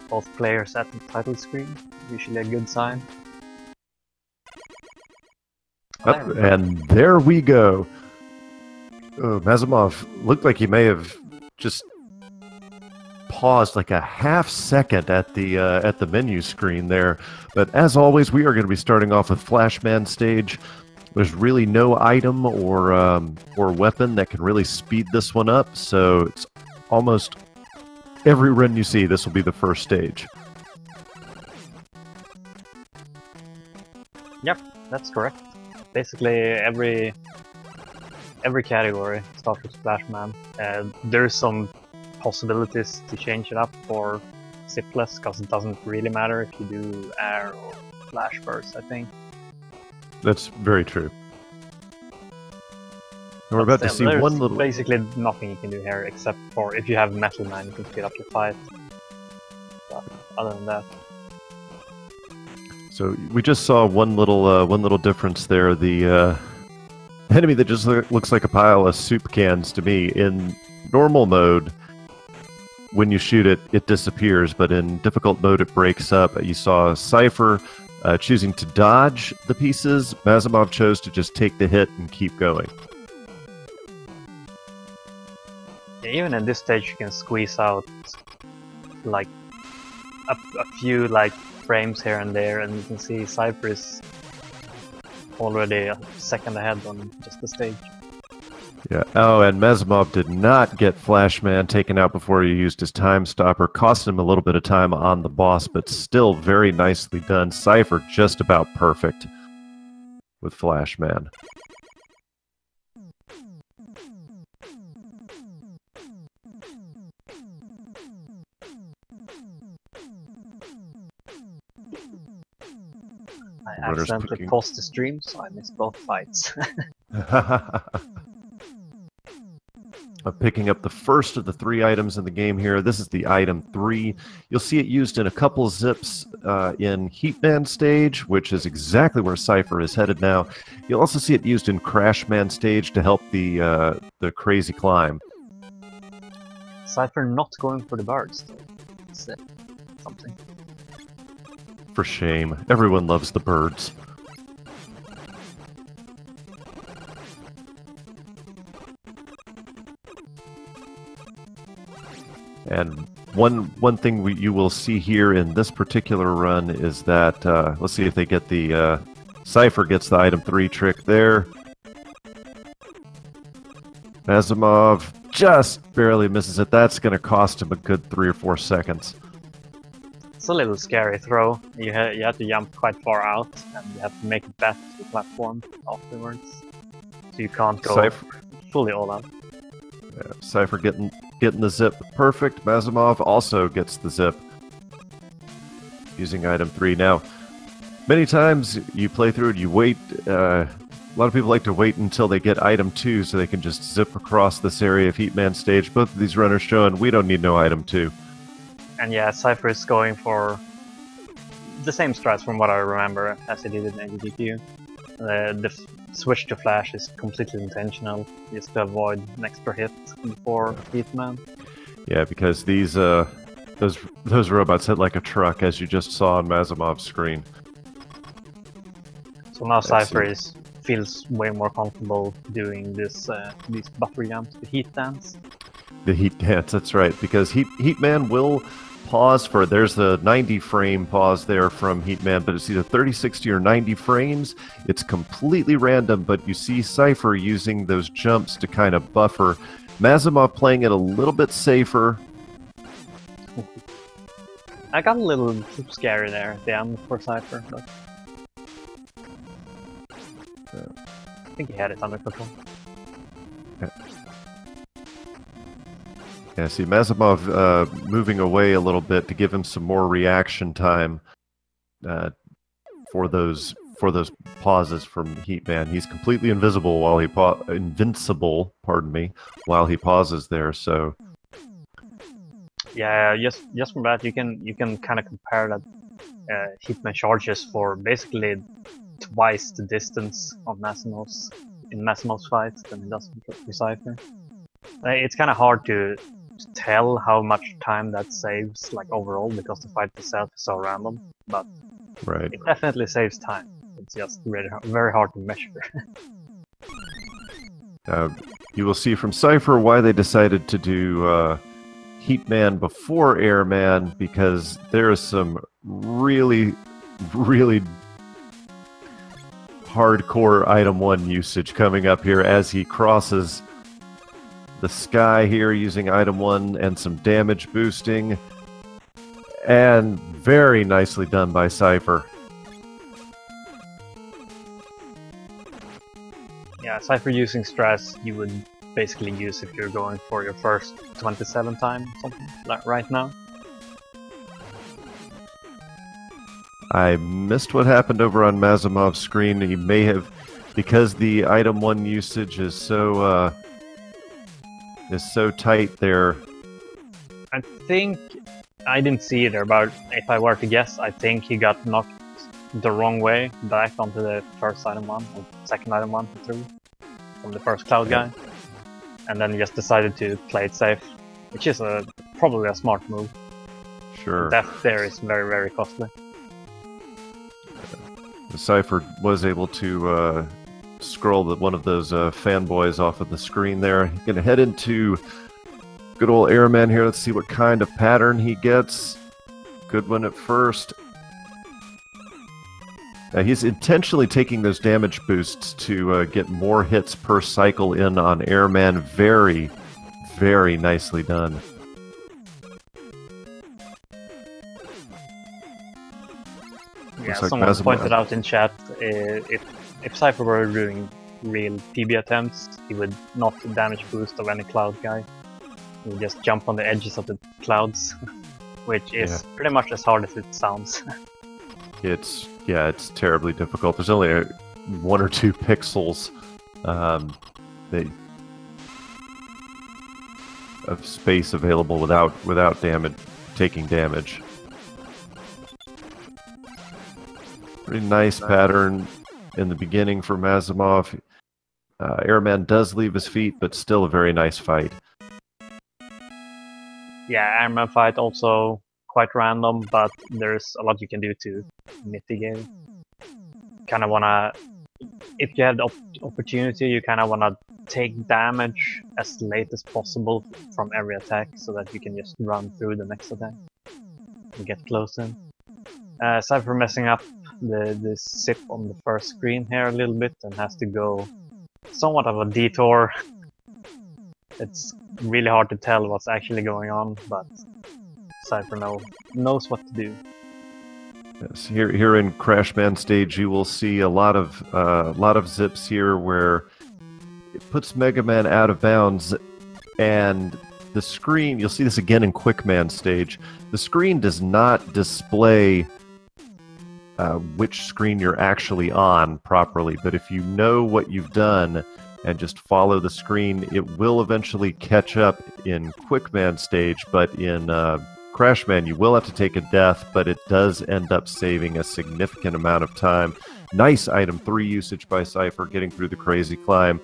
both players at the title screen. Usually a good sign. And there we go. Oh, Mazimov looked like he may have just paused like a half second at the menu screen there. But as always, we are going to be starting off with Flashman stage. There's really no item or weapon that can really speed this one up, so it's almost every run you see, this will be the first stage. Yep, that's correct. Basically, every category starts with Flashman. There's some possibilities to change it up for zipless, because it doesn't really matter if you do air or flash first, I think. That's very true. And we're about to see one little... basically nothing you can do here, except for if you have Metal Man, you can speed up your fight. But other than that... So we just saw one little difference there. The enemy that just looks like a pile of soup cans to me. In normal mode, when you shoot it, it disappears, but in difficult mode, it breaks up. You saw cyghfer choosing to dodge the pieces. Mazimov chose to just take the hit and keep going. Even at this stage, you can squeeze out like a few frames here and there, and you can see cyghfer is already a second ahead on just the stage. Yeah. Oh, and Mazimov did not get Flashman taken out before he used his time stopper. Cost him a little bit of time on the boss, but still very nicely done. Cyghfer just about perfect with Flashman. I accidentally paused the stream, so I missed both fights. I'm picking up the first of the 3 items in the game here. This is the item 3. You'll see it used in a couple zips in Heatman stage, which is exactly where cyghfer is headed now. You'll also see it used in Crashman stage to help the crazy climb. Cyghfer not going for the birds, though. It's something. For shame. Everyone loves the birds. And one thing you will see here in this particular run is that, let's see if they get the, cyghfer gets the item 3 trick there. Mazimov just barely misses it. That's going to cost him a good 3 or 4 seconds. It's a little scary throw. You have to jump quite far out, and you have to make it back to the platform afterwards. So you can't go fully all out. Yeah, cyghfer getting the zip perfect. Mazimov also gets the zip using item 3. Now, many times you play through it, you wait. A lot of people like to wait until they get item 2 so they can just zip across this area of Heatman stage. Both of these runners showing we don't need no item 2. And yeah, cyghfer is going for the same strats from what I remember as he did in AGDQ. The switch to flash is completely intentional, just to avoid an extra hit before Heatman. Yeah, because these those robots hit like a truck, as you just saw on Mazimov's screen. So now cyghfer feels way more comfortable doing this these buffer jumps, the heat dance. The heat dance, that's right, because Heatman will pause for, there's the 90 frame pause there from Heatman, but it's either 30, 60, or 90 frames. It's completely random, but you see cyghfer using those jumps to kind of buffer. Mazimov playing it a little bit safer. I got a little too scary there at the end for cyghfer, but I think he had it under control. Yeah, see Mazimov moving away a little bit to give him some more reaction time for those pauses from Heatman. He's completely invisible while he invincible, pardon me, while he pauses there. So yeah, just from that you can kind of compare that Heatman charges for basically twice the distance of Mazimov's fights than he does for cyghfer. It's kind of hard to tell how much time that saves, like overall, because the fight itself is so random. But Right. it definitely saves time. It's just really very hard to measure. You will see from cyghfer why they decided to do Heatman before Airman, because there is some really, really hardcore item 1 usage coming up here as he crosses the sky here using item 1 and some damage boosting. And very nicely done by cyghfer. Yeah, cyghfer using stress you would basically use if you're going for your first 27 time, something like right now. I missed what happened over on Mazimov's screen. He may have, because the item 1 usage is so tight there. I think I didn't see it there, but if I were to guess, I think he got knocked the wrong way back onto the first item 1 or second item 1 through from the first cloud guy, and then he just decided to play it safe, which is probably a smart move. Sure. Death there is very, very costly. The cyghfer was able to scroll one of those fanboys off of the screen there. Gonna head into good old Airman here. Let's see what kind of pattern he gets. Good one at first. He's intentionally taking those damage boosts to get more hits per cycle in on Airman. Very, very nicely done. Yeah, Looks like someone Mazimov pointed out in chat, if cyghfer were doing real PB attempts, he would not damage boost of any cloud guy. He would just jump on the edges of the clouds, which is pretty much as hard as it sounds. It's terribly difficult. There's only 1 or 2 pixels of space available without taking damage. Pretty nice pattern in the beginning for Mazimov. Airman does leave his feet, but still a very nice fight. Yeah, Airman fight also quite random, but there's a lot you can do to mitigate. Kind of wanna, if you have the opportunity, you kind of wanna take damage as late as possible from every attack, so that you can just run through the next attack and get close in. cyghfer messing up the zip on the first screen here a little bit and has to go somewhat of a detour. It's really hard to tell what's actually going on, but cyghfer knows what to do. Yes, here in Crashman stage, you will see a lot of zips here where it puts Mega Man out of bounds, and the screen. You'll see this again in Quickman stage. The screen does not display which screen you're actually on properly, but if you know what you've done and just follow the screen, it will eventually catch up in Quickman stage, but in Crashman, you will have to take a death, but it does end up saving a significant amount of time. Nice item 3 usage by cyghfer, getting through the crazy climb,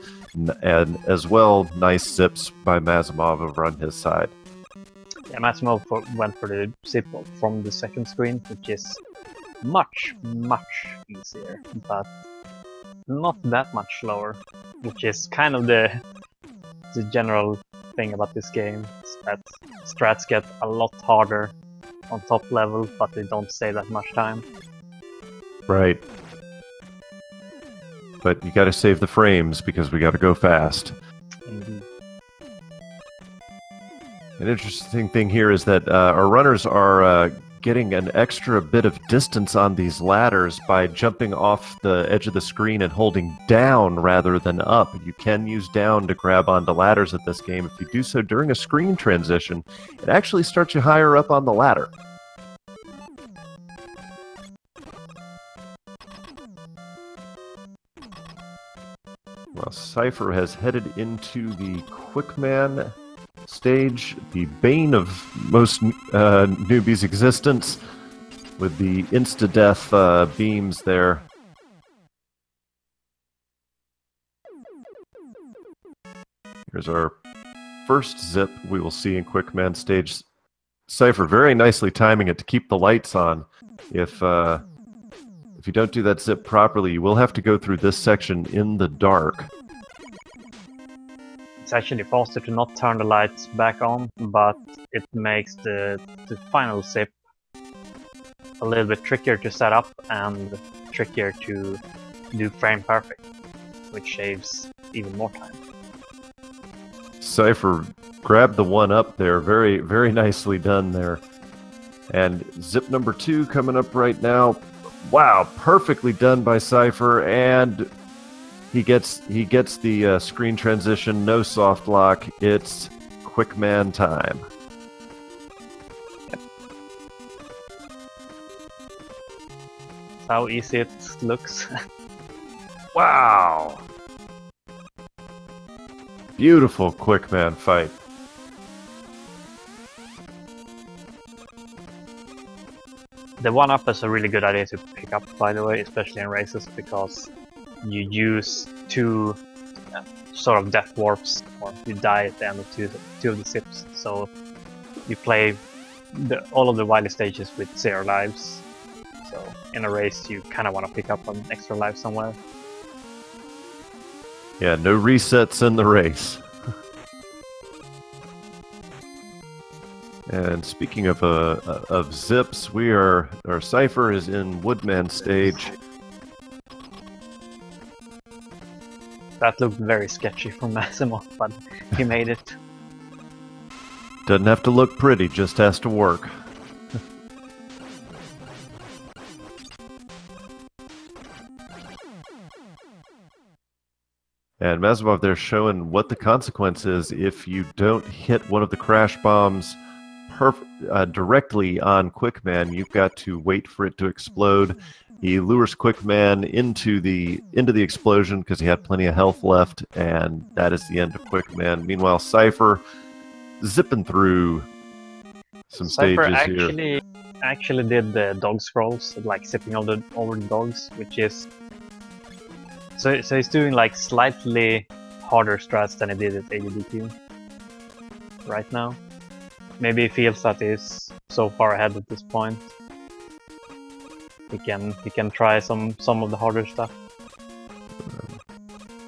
and as well, nice zips by Mazimov over on his side. Yeah, Mazimov went for the zip from the second screen, which is much easier, but not that much slower, which is kind of the general thing about this game, is that strats get a lot harder on top level, but they don't save that much time. Right. But you gotta save the frames because we gotta go fast. Indeed. An interesting thing here is that our runners are getting an extra bit of distance on these ladders by jumping off the edge of the screen and holding down rather than up. You can use down to grab onto ladders at this game. If you do so during a screen transition, it actually starts you higher up on the ladder. Well, cyghfer has headed into the Quickman stage, the bane of most newbies' existence, with the insta-death beams there. Here's our first zip we will see in Quickman stage. cyghfer very nicely timing it to keep the lights on. If you don't do that zip properly, you will have to go through this section in the dark. It's actually faster to not turn the lights back on, but it makes the final zip a little bit trickier to set up and trickier to do frame perfect, which shaves even more time. cyghfer grabbed the one up there, very, very nicely done there. And zip number 2 coming up right now. Wow, perfectly done by cyghfer, and he gets the screen transition, no soft lock. It's Quickman time. That's how easy it looks. Wow! Beautiful Quickman fight. The 1-up is a really good idea to pick up, by the way, especially in races, because you use 2 sort of death warps, or you die at the end of two of the zips, so you play all of the wily stages with 0 lives. So in a race you kind of want to pick up an extra life somewhere. Yeah, no resets in the race. And speaking of zips, our cyghfer is in Woodman stage. That looked very sketchy from Mazimov, but he made it. Doesn't have to look pretty, just has to work. And Mazimov there showing what the consequence is if you don't hit one of the crash bombs directly on Quickman. You've got to wait for it to explode. He lures Quickman into the explosion because he had plenty of health left, and that is the end of Quickman. Meanwhile, cyghfer zipping through some stages here. Actually did the dog scrolls, like zipping over the dogs, which is so he's doing like slightly harder strats than he did at AGDQ right now. Maybe he feels that he's so far ahead at this point. He can try some of the harder stuff.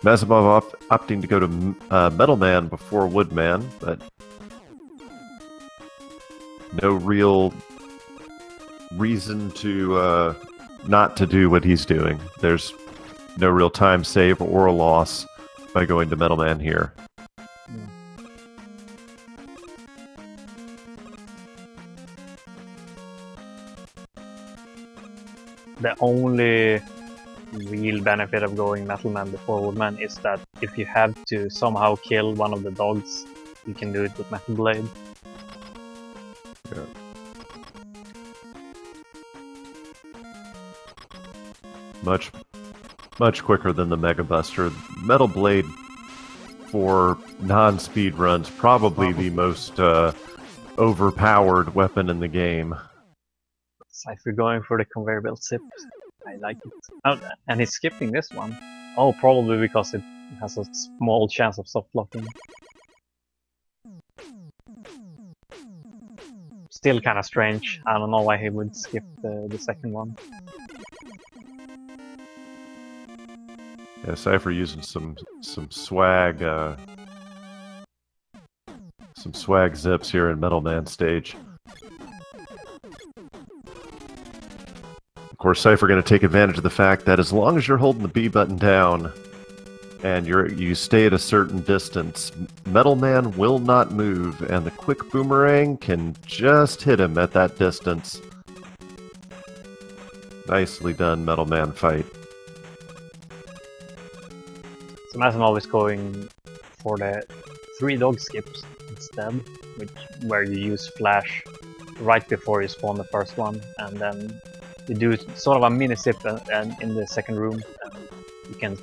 Mazimov opting to go to Metal Man before Woodman, but no real reason to not to do what he's doing. There's no real time save or a loss by going to Metal Man here. The only real benefit of going Metal Man before Woodman is that if you have to somehow kill one of the dogs, you can do it with Metal Blade. Yeah. Much quicker than the Mega Buster. Metal Blade for non-speed runs, probably the most overpowered weapon in the game. cyghfer going for the conveyor belt zip. I like it. Oh, and he's skipping this one. Oh, probably because it has a small chance of soft locking. Still kind of strange. I don't know why he would skip the second one. Yeah, cyghfer using some swag zips here in Metal Man stage. Of course, cyghfer going to take advantage of the fact that as long as you're holding the B button down and you stay at a certain distance, Metal Man will not move, and the quick boomerang can just hit him at that distance. Nicely done, Metal Man fight. So Mazimov is going for the 3 dog skips instead, where you use flash right before you spawn the first one, and then you do sort of a mini zip and in the second room, and you can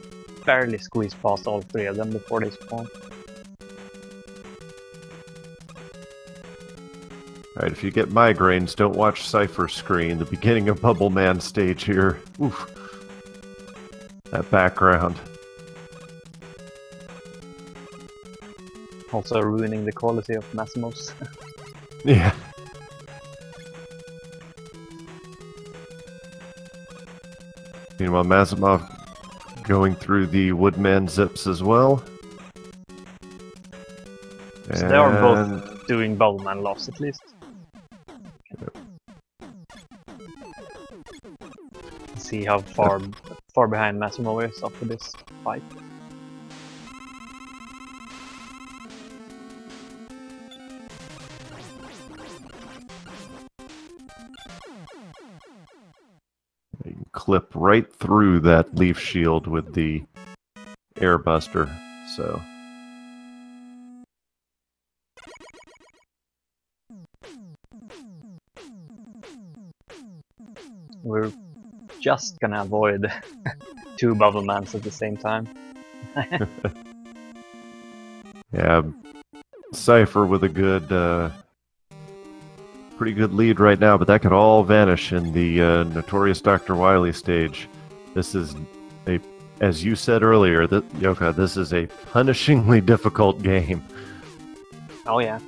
barely squeeze past all 3 of them before they spawn. Alright, if you get migraines, don't watch cyghfer's screen. The beginning of Bubble Man stage here. Oof. That background. Also ruining the quality of Mazimov's. Yeah. Meanwhile, Mazimov going through the Woodman zips as well. So they are both doing Bowman loss at least. Yep. See how far behind Mazimov is after this fight. You can clip right through that leaf shield with the air buster, so. We're just gonna avoid two Bubble Mans at the same time. Yeah, cyghfer with a good, pretty good lead right now, but that could all vanish in the notorious Dr. Wily stage. This is a, as you said earlier, Yoka, this is a punishingly difficult game. Oh yeah.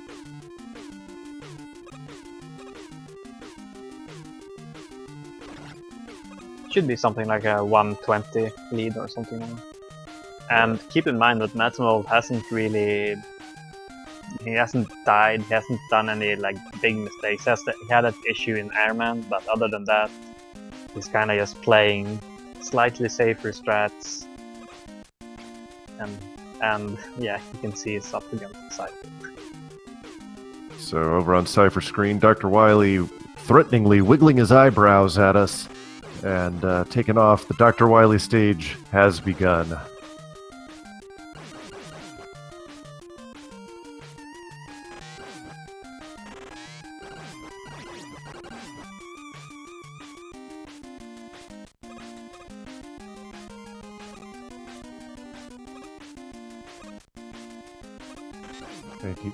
Should be something like a 120 lead or something like that. And keep in mind that Mazimov hasn't really... He hasn't died, he hasn't done any like big mistakes. He had that issue in Airman, but other than that, he's kind of just playing slightly safer strats. And yeah, you can see it's up against the cyghfer. So over on cyghfer screen, Dr. Wily threateningly wiggling his eyebrows at us. And taken off, the Dr. Wily stage has begun.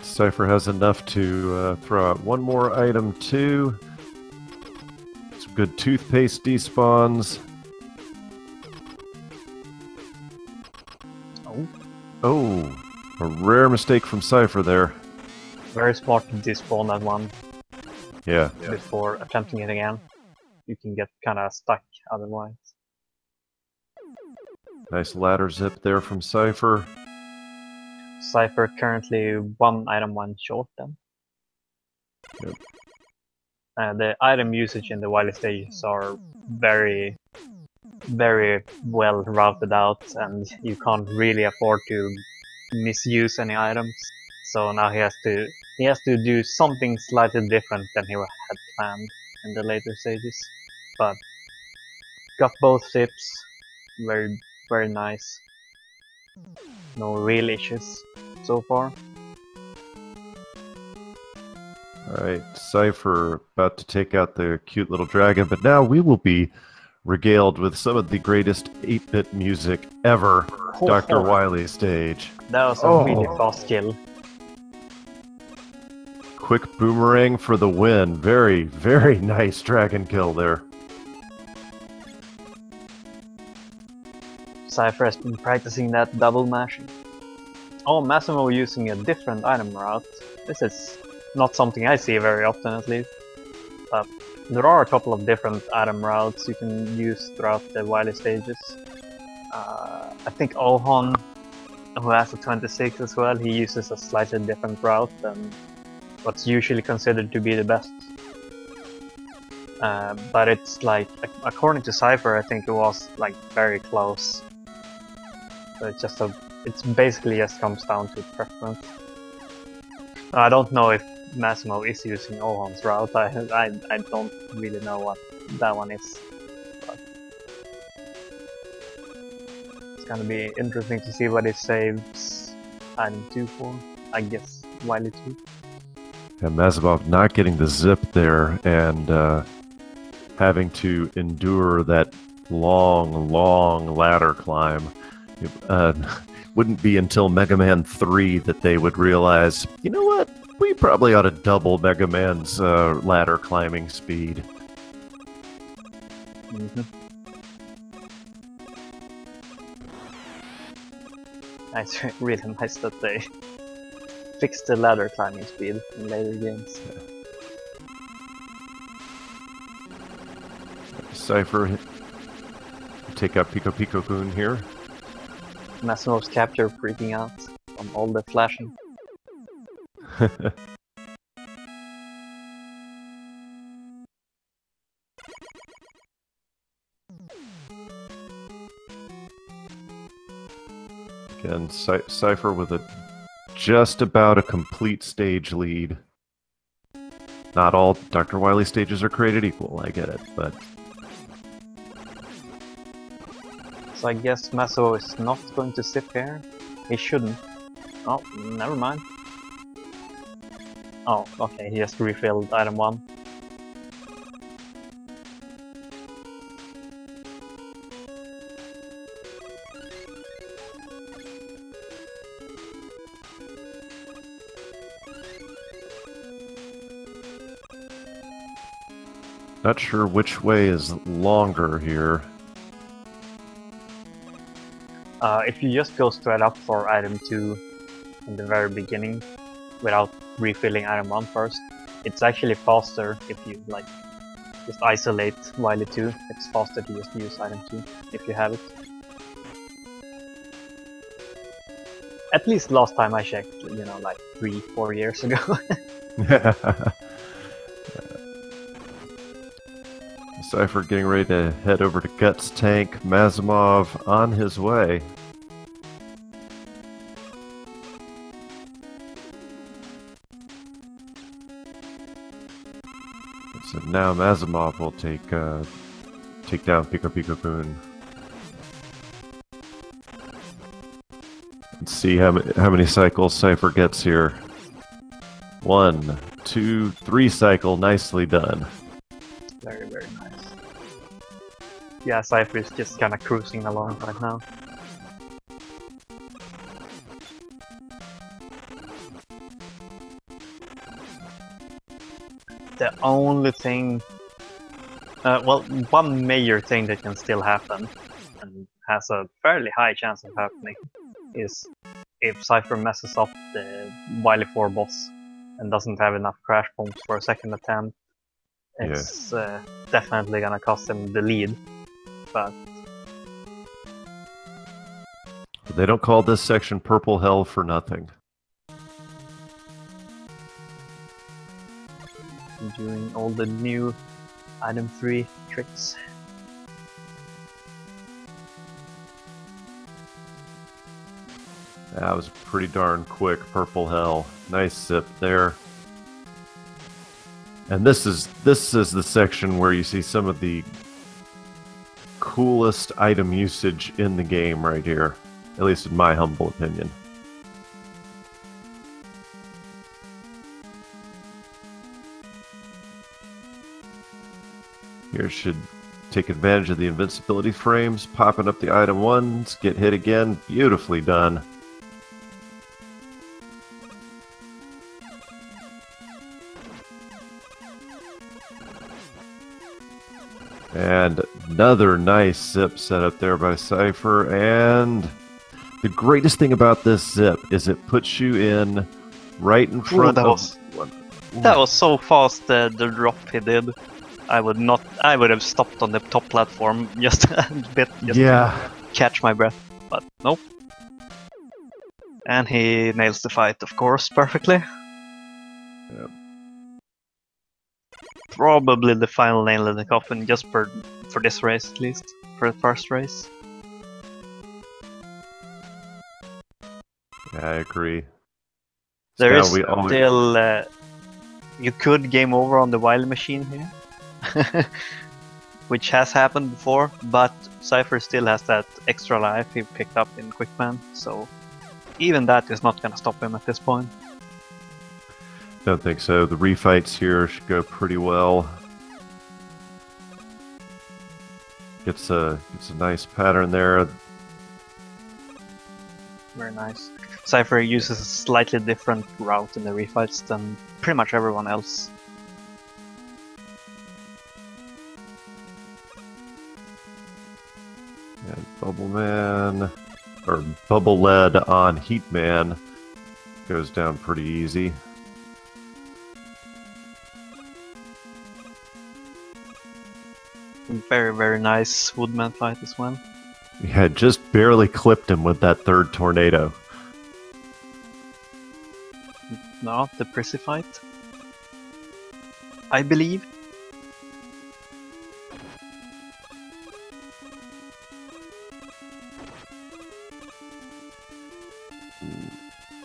Cyghfer has enough to throw out one more item too. Some good toothpaste despawns. Oh, a rare mistake from cyghfer there. Very smart to despawn that one. Yeah. Before attempting it again. You can get kind of stuck otherwise. Nice ladder zip there from cyghfer. Cyghfer currently one item one short then. Yep. The item usage in the Wily stages are very, very well routed out, and you can't really afford to misuse any items. So now he has to do something slightly different than he had planned in the later stages. But got both zips, very, very nice. No real issues so far. Alright, cyghfer about to take out the cute little dragon, but now we will be regaled with some of the greatest 8-bit music ever. Dr. Wily stage. That was a really fast kill. Quick boomerang for the win. Very, very nice dragon kill there. Cyghfer has been practicing that double mashing. Oh, Mazimov using a different item route. This is not something I see very often, at least. But there are a couple of different item routes you can use throughout the Wily stages. I think Ohon, who has a 26 as well, he uses a slightly different route than what's usually considered to be the best. But it's like, according to cyghfer, I think it was like very close. So it's basically just comes down to preference. I don't know if Mazimov is using Ohon's route. I don't really know what that one is. But it's gonna be interesting to see what it saves RM2 for. I guess Wily 2. And Mazimov not getting the zip there and having to endure that long, long ladder climb. Wouldn't be until Mega Man 3 that they would realize, you know what, we probably ought to double Mega Man's ladder climbing speed. It's really nice that they fix the ladder climbing speed in later games. Cypher take out Pico Pico Goon here. Massimov's capture freaking out from all the flashing. Again, Cypher with just about a complete stage lead. Not all Dr. Wily stages are created equal, I get it, but... So I guess Mazimov is not going to sit here. He shouldn't. Oh, never mind. Oh, okay, he just refilled item 1. Not sure which way is longer here. If you just go straight up for item 2 in the very beginning, without refilling item 1 first, it's actually faster if you like just isolate Wily 2. It's faster to just use item 2 if you have it. At least last time I checked, you know, like 3-4 years ago. Cypher getting ready to head over to Guts Tank. Mazimov on his way. So now Mazimov will take down Pico Pico Goon. Let's see how many cycles Cypher gets here. 1, 2, 3 cycle. Nicely done. Very, very nice. Yeah, Cypher is just kind of cruising along right now. The only thing... well, one major thing that can still happen, and has a fairly high chance of happening, is if Cypher messes up the Wily 4 boss and doesn't have enough crash bombs for a second attempt. It's definitely gonna cost him the lead, but... They don't call this section Purple Hell for nothing. Doing all the new item 3 tricks. That was pretty darn quick. Purple Hell. Nice zip there. And this is the section where you see some of the coolest item usage in the game right here, at least in my humble opinion. Here should take advantage of the invincibility frames, popping up the item 1s, get hit again, beautifully done. And another nice zip set up there by Cypher, and the greatest thing about this zip is it puts you in right in front of... That was so fast, the drop he did. I would have stopped on the top platform just a bit, just to catch my breath, but nope. And he nails the fight, of course, perfectly. Yep. Probably the final nail in the coffin, just for this race at least, for the first race. Yeah, I agree. There is still... you could game over on the Wily machine here, which has happened before, but Cypher still has that extra life he picked up in Quickman, so even that is not gonna stop him at this point. Don't think so. The refights here should go pretty well. Gets a nice pattern there. Very nice. Cypher uses a slightly different route in the refights than pretty much everyone else. And Bubble Man, or Bubble Lead on Heat Man. goes down pretty easy. Very, very nice Woodman fight as well. Yeah, just barely clipped him with that third tornado. No, the Prissy fight, I believe.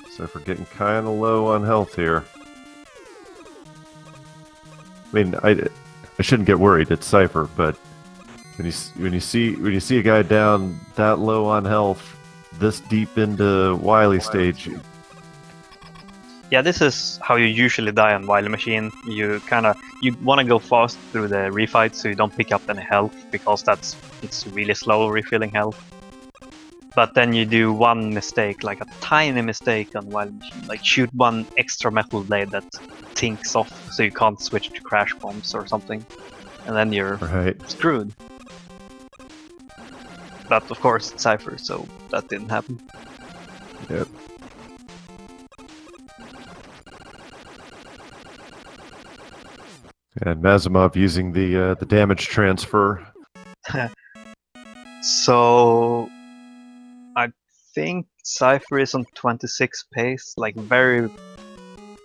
So we're getting kind of low on health here. I mean, I shouldn't get worried. It's cyghfer, but when you see a guy down that low on health, this deep into Wily stage. Yeah, this is how you usually die on Wily Machine. You want to go fast through the refight so you don't pick up any health, because it's really slow refilling health. But then you do one mistake, like a tiny mistake on Wily Machine, like shoot one extra metal blade that tinks off so you can't switch to crash bombs or something, and then you're screwed. But of course it's cyghfer, so that didn't happen. Yep. And Mazimov using the damage transfer. So I think cyghfer is on 26 pace, like very,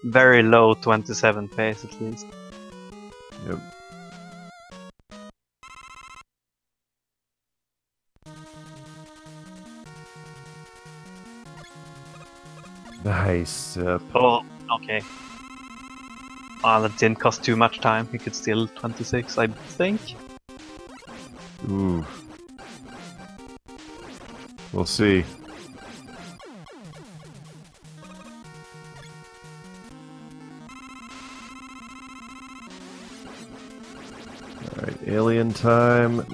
very low 27 pace at least. Yep. Nice. Oh, okay. That didn't cost too much time. He could steal 26, I think. Ooh. We'll see. Alright, alien time.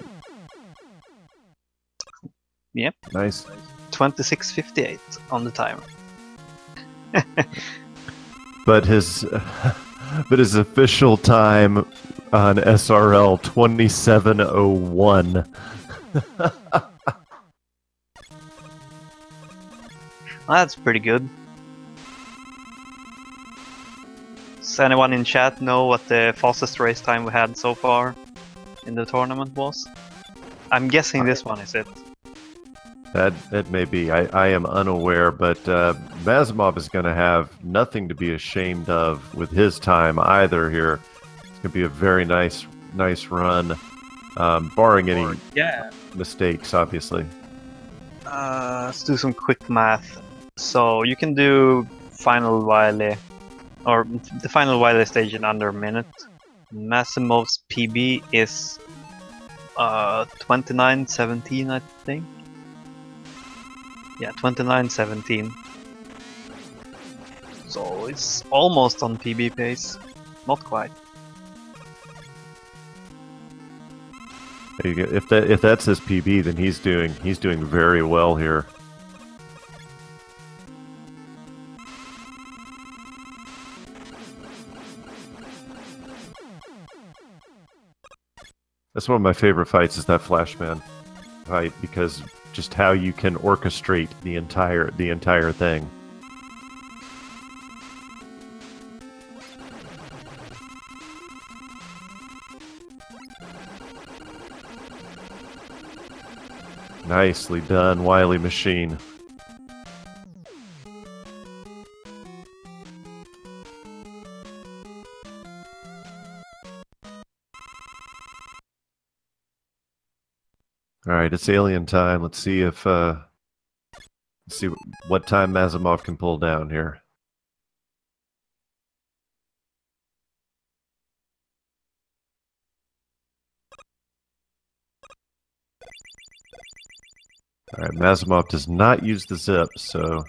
Yep. Nice. 26:58 on the timer. But his official time on SRL 27:01. That's pretty good. Does anyone in chat know what the fastest race time we had so far in the tournament was? I'm guessing this one is it. That may be. I am unaware, but Mazimov is going to have nothing to be ashamed of with his time either here. It's going to be a very nice run, barring any mistakes, obviously. Let's do some quick math. So you can do final Wily, or the final Wily stage in under a minute. Mazimov's PB is 29:17, I think. Yeah, 29:17. So it's almost on PB pace, not quite. If that's his PB, then he's doing very well here. That's one of my favorite fights, is that Flashman fight, because just how you can orchestrate the entire thing. Nicely done, Wily Machine. All right, it's alien time. Let's see if let's see what time Mazimov can pull down here. All right, Mazimov does not use the zip, so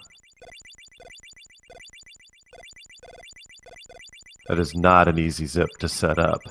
that is not an easy zip to set up.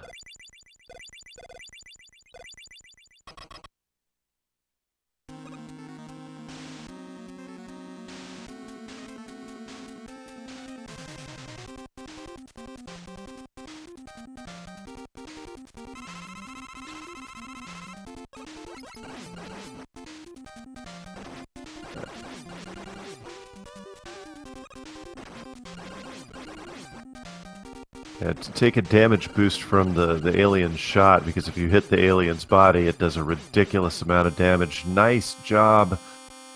Yeah, to take a damage boost from the alien shot, because if you hit the alien's body, it does a ridiculous amount of damage. Nice job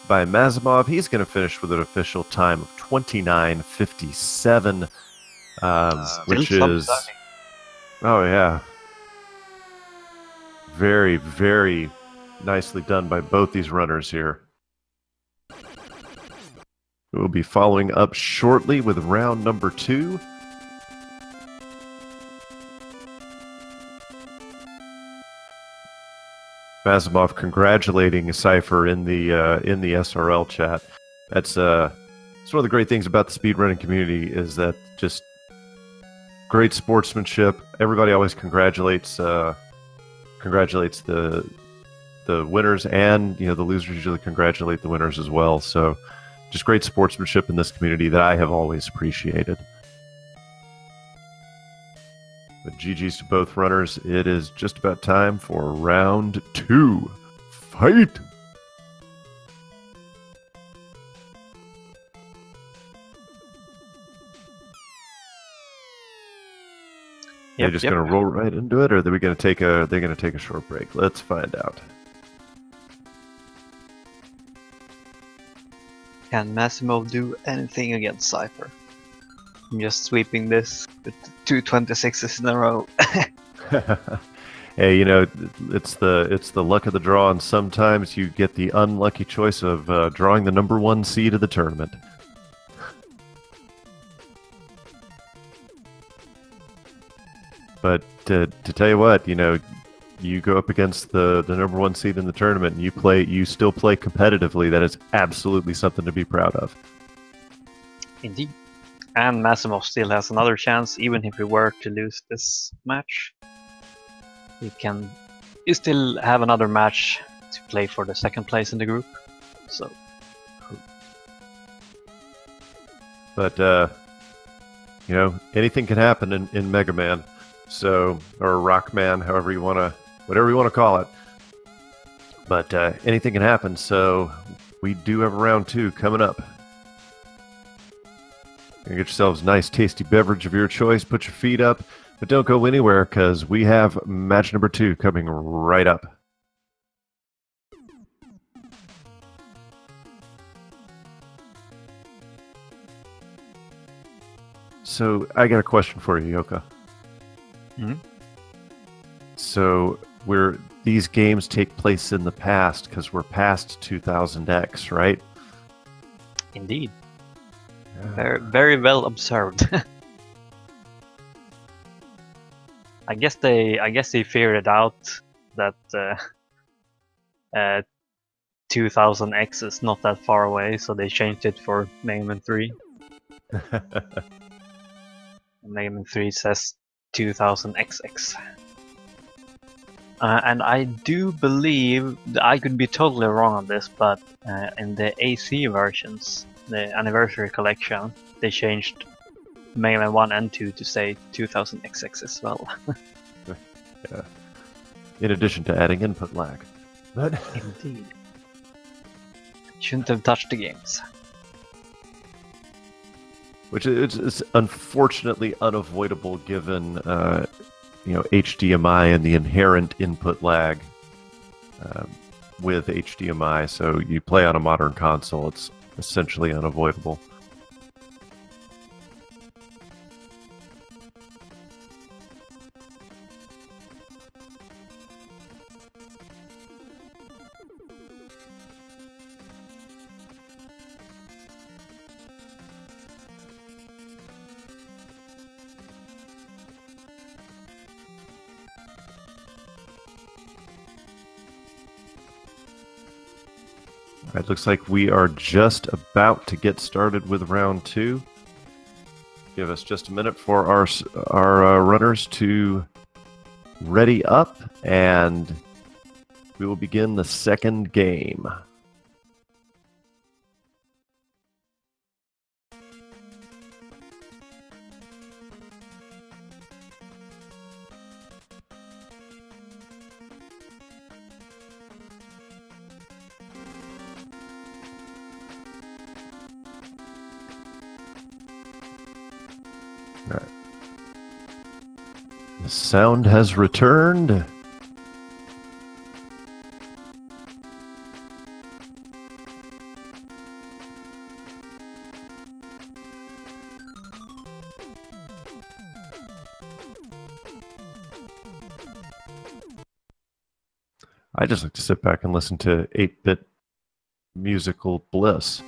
by Mazimov. He's going to finish with an official time of 29:57, which is... Oh, yeah. Very, very nicely done by both these runners here. We'll be following up shortly with round number 2. Mazimov congratulating cyghfer in the SRL chat. That's it's one of the great things about the speedrunning community, is that just great sportsmanship. Everybody always congratulates the winners, and the losers usually congratulate the winners as well. So just great sportsmanship in this community that I have always appreciated. But GG's to both runners. It is just about time for round 2. Fight! They're just going to roll right into it, or are we going to take a? They're going to take a short break. Let's find out. Can Mazimov do anything against cyghfer? I'm just sweeping this with 2 26s in a row. Hey, it's the luck of the draw, and sometimes you get the unlucky choice of drawing the number 1 seed of the tournament. But to tell you what, you go up against the number 1 seed in the tournament, and you still play competitively. That is absolutely something to be proud of. Indeed. And Mazimov still has another chance, even if we were to lose this match. You still have another match to play for the 2nd place in the group. So. But anything can happen in Mega Man, or Rockman, whatever you want to call it. But anything can happen. So we do have a round 2 coming up. Get yourselves a nice tasty beverage of your choice, put your feet up, but don't go anywhere, because we have match number 2 coming right up. So I got a question for you, Yoka. Mm-hmm. So these games take place in the past, because we're past 2000X, right? Indeed. Very, very well observed. I guess they figured out that 2000X is not that far away, so they changed it for Mega Man 3. Mega Man 3 says 2000XX. And I do believe, I could be totally wrong on this, but in the AC versions, the Anniversary Collection, they changed Mega Man 1 and 2 to say 2000XX as well. Yeah. In addition to adding input lag. But Indeed. Shouldn't have touched the games. Which is unfortunately unavoidable, given HDMI and the inherent input lag with HDMI. So you play on a modern console, it's essentially unavoidable. It looks like we are just about to get started with round 2. Give us just a minute for our runners to ready up, and we will begin the 2nd game. sound has returned. I just like to sit back and listen to 8-bit musical bliss.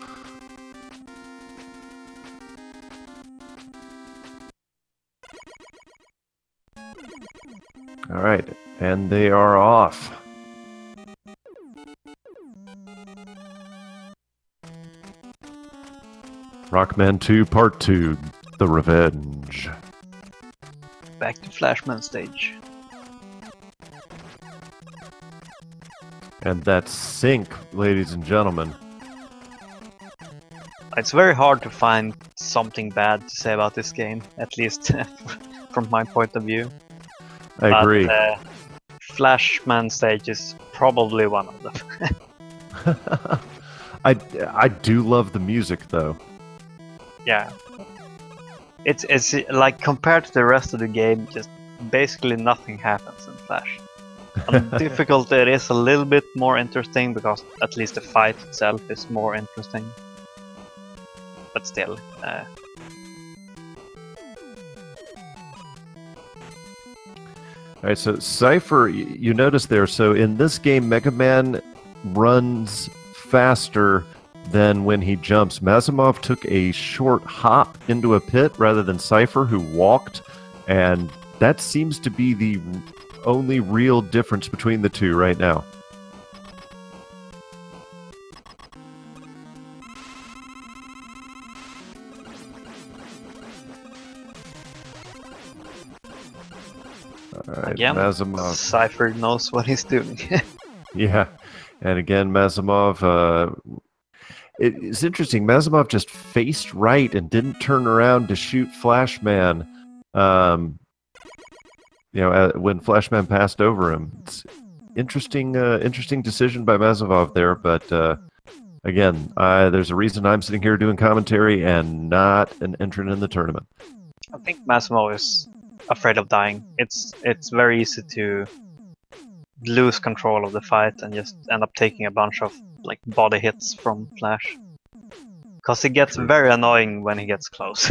All right, and they are off. Rockman 2 Part 2, The Revenge. Back to Flashman stage. And that's sync, ladies and gentlemen. It's very hard to find something bad to say about this game, at least from my point of view. I agree. Flashman stage is probably one of them. I do love the music though. Yeah. It's like compared to the rest of the game, just basically nothing happens in Flash. On difficulty it is a little bit more interesting because at least the fight itself is more interesting. But still. Alright, so cyghfer, you notice there, so in this game Mega Man runs faster than when he jumps. Mazimov took a short hop into a pit rather than cyghfer, who walked, and that seems to be the only real difference between the two right now. Alright, again, Mazimov. cyghfer knows what he's doing. Yeah, and again, Mazimov, it's interesting, Mazimov just faced right and didn't turn around to shoot Flashman, you know, when Flashman passed over him. It's interesting decision by Mazimov there, but again, there's a reason I'm sitting here doing commentary and not an entrant in the tournament. I think Mazimov is afraid of dying. It's very easy to lose control of the fight and just end up taking a bunch of like body hits from Flash. Because it gets very annoying when he gets close.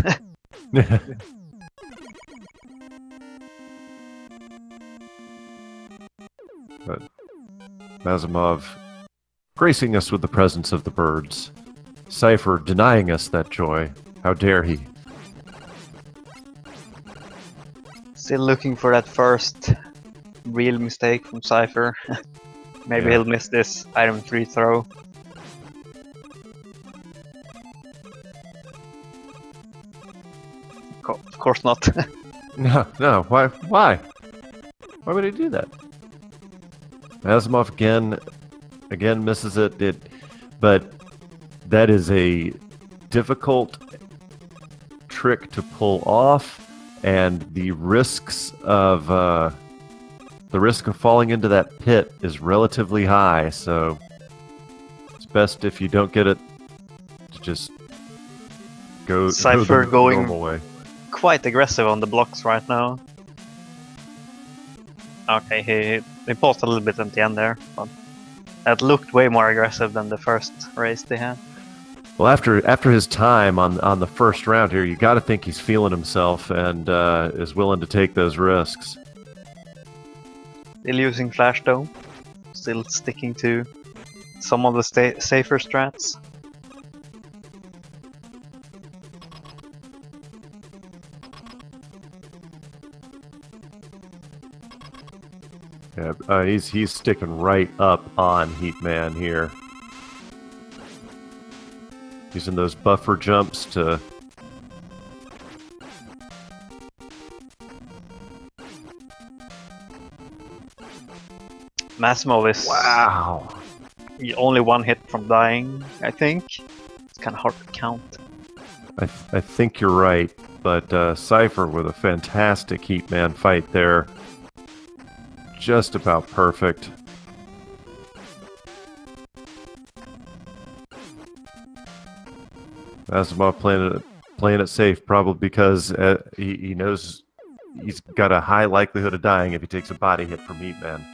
But Mazimov gracing us with the presence of the birds. Cypher denying us that joy. How dare he? Still looking for that first real mistake from cyghfer. Maybe he'll miss this RM3 throw. Of course not. No, why? Why would he do that? Mazimov again misses it, but that is a difficult trick to pull off, and the risk of falling into that pit is relatively high, so it's best if you don't get it to just go cyghfer the going normal way. Quite aggressive on the blocks right now. Okay, he paused a little bit at the end there, but that looked way more aggressive than the first race they had. Well, after his time on the first round here, you got to think he's feeling himself and is willing to take those risks. Still using Flash though, still sticking to some of the safer strats. Yeah, he's sticking right up on Heatman here. Using those buffer jumps to... Mazimov is wow. Only one hit from dying, I think. It's kind of hard to count. I think you're right, but cyghfer with a fantastic Heatman fight there. Just about perfect. Mazimov playing it safe, probably because he knows he's got a high likelihood of dying if he takes a body hit from Meat Man.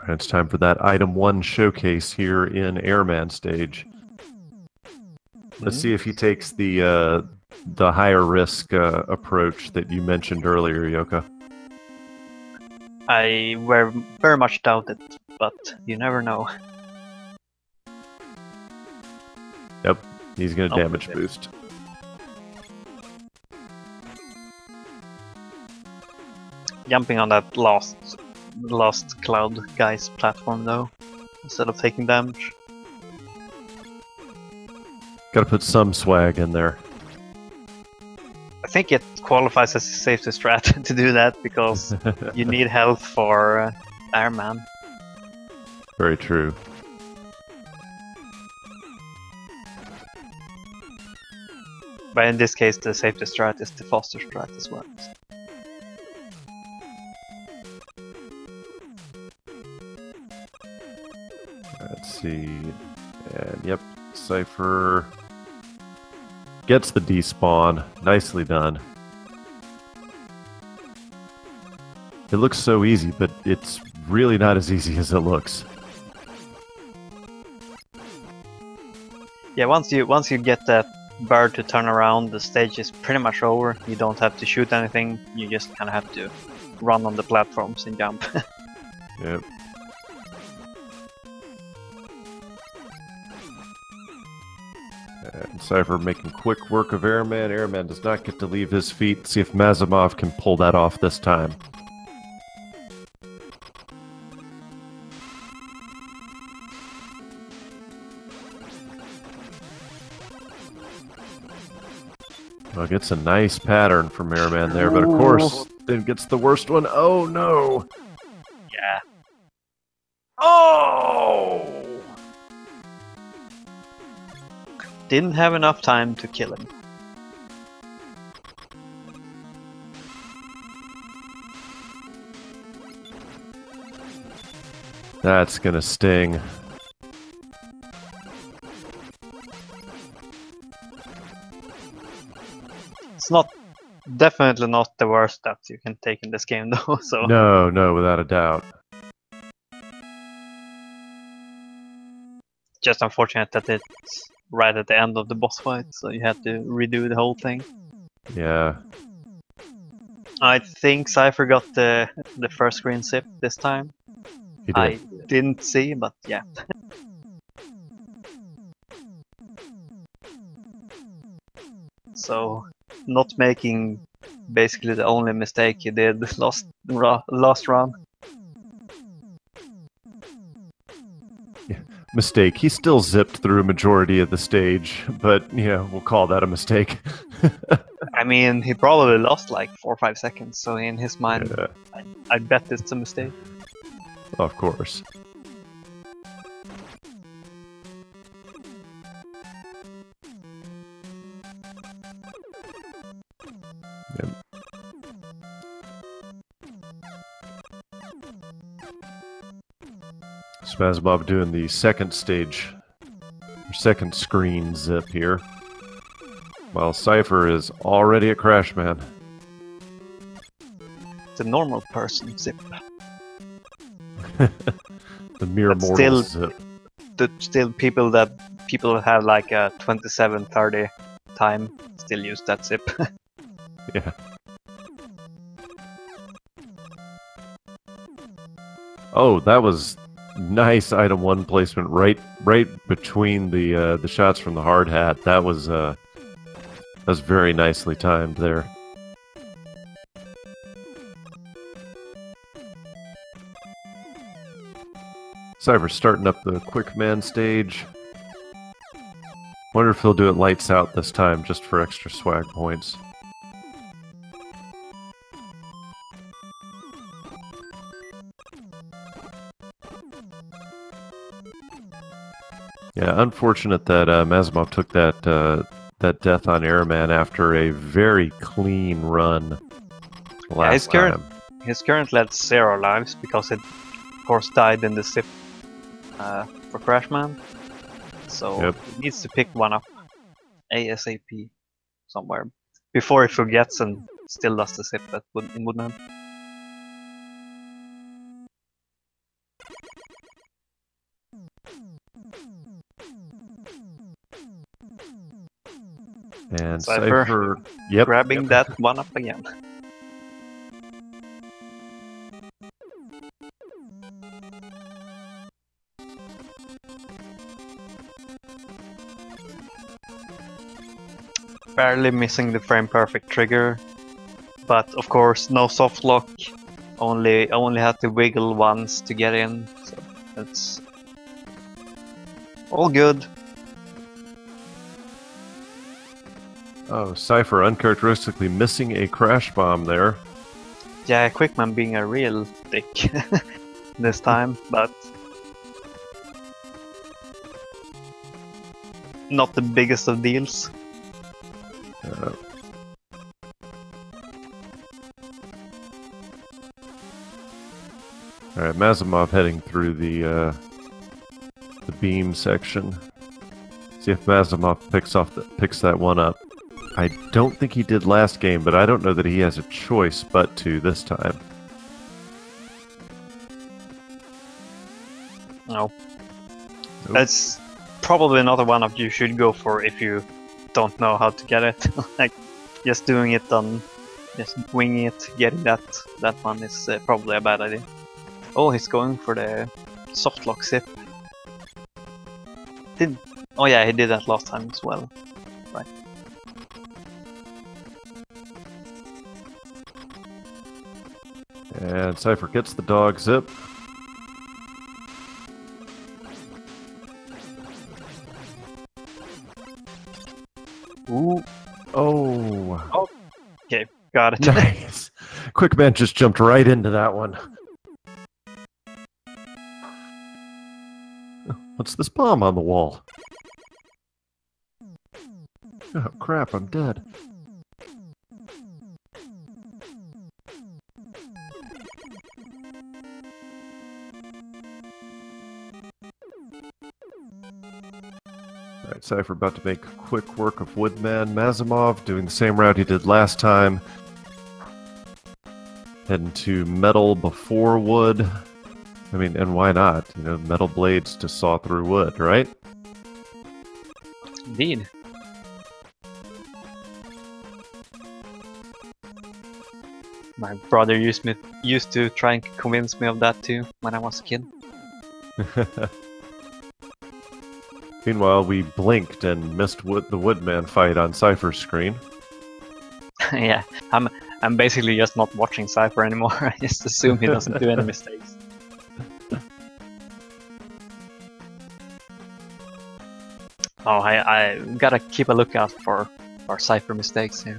Alright, it's time for that Item 1 showcase here in Airman stage. Let's see if he takes the higher risk approach that you mentioned earlier, Yoka. I very much doubt it, but you never know. Yep, he's going to damage boost. Jumping on that last cloud guy's platform though, instead of taking damage. Gotta put some swag in there. I think it qualifies as a safety strat to do that, because you need health for Airman. Very true. But in this case, the safety strat is the faster strat as well. Let's see. And yep, cyghfer gets the despawn. Nicely done. It looks so easy, but it's really not as easy as it looks. Yeah, once you get that bird to turn around, the stage is pretty much over. You don't have to shoot anything. You just kind of have to run on the platforms and jump. Yep. And cyghfer making quick work of Airman. Airman does not get to leave his feet. See if Mazimov can pull that off this time. Well, gets a nice pattern from Airman there, but of course, then gets the worst one. Oh no! Yeah. Oh! Didn't have enough time to kill him. That's gonna sting. It's definitely not the worst that you can take in this game though, so... No, without a doubt. Just unfortunate that it's right at the end of the boss fight, so you had to redo the whole thing. Yeah. I think cyghfer got the first screen zip this time. He did. I didn't see, but yeah. So, not making basically the only mistake he did last run. Yeah. Mistake. He still zipped through a majority of the stage, but, you know, we'll call that a mistake. I mean, he probably lost like 4 or 5 seconds, so in his mind, Yeah. I bet it's a mistake. Of course. Yep. Mazimov doing the second stage, or second screen zip here, while cyghfer is already at Crashman. It's a normal person zip. The mere But mortal zip. Still people have like a 27-30 time still use that zip. Yeah. Oh, that was nice item 1 placement right between the shots from the hard hat. That was very nicely timed there. cyghfer starting up the quick man stage. Wonder if he'll do it lights out this time just for extra swag points. Yeah, unfortunate that Mazimov took that death on Airman after a very clean run last time. His current at 0 lives because it, of course, died in the sip for Crashman. So he needs to pick one up ASAP somewhere before he forgets and still does the sip in Woodman. And cyghfer grabbing that one up again. Barely missing the frame perfect trigger, but of course no soft lock. Only had to wiggle once to get in, so that's all good. Oh, cyghfer uncharacteristically missing a crash bomb there. Yeah, Quickman being a real dick this time, but not the biggest of deals. Alright, Mazimov heading through the beam section. See if Mazimov picks that one up. I don't think he did last game, but I don't know that he has a choice but to this time. No. Nope. That's probably another one of you should go for if you don't know how to get it. Like, just doing it on, just winging it, getting that one is probably a bad idea. Oh, he's going for the soft lock zip. Oh yeah, he did that last time as well. Right. And cyghfer gets the dog zip. Ooh. Oh. Okay, got it. Nice. Quickman just jumped right into that one. What's this bomb on the wall? Oh crap, I'm dead. Alright, cyghfer about to make quick work of Woodman. Mazimov doing the same route he did last time. Heading to metal before wood. I mean, and why not? You know, metal blades to saw through wood, right? Indeed. My brother used to try and convince me of that too when I was a kid. Meanwhile, we blinked and missed the Woodman fight on cyghfer's screen. Yeah, I'm basically just not watching cyghfer anymore. I just assume he doesn't do any mistakes. Oh, I gotta keep a lookout for cyghfer mistakes here.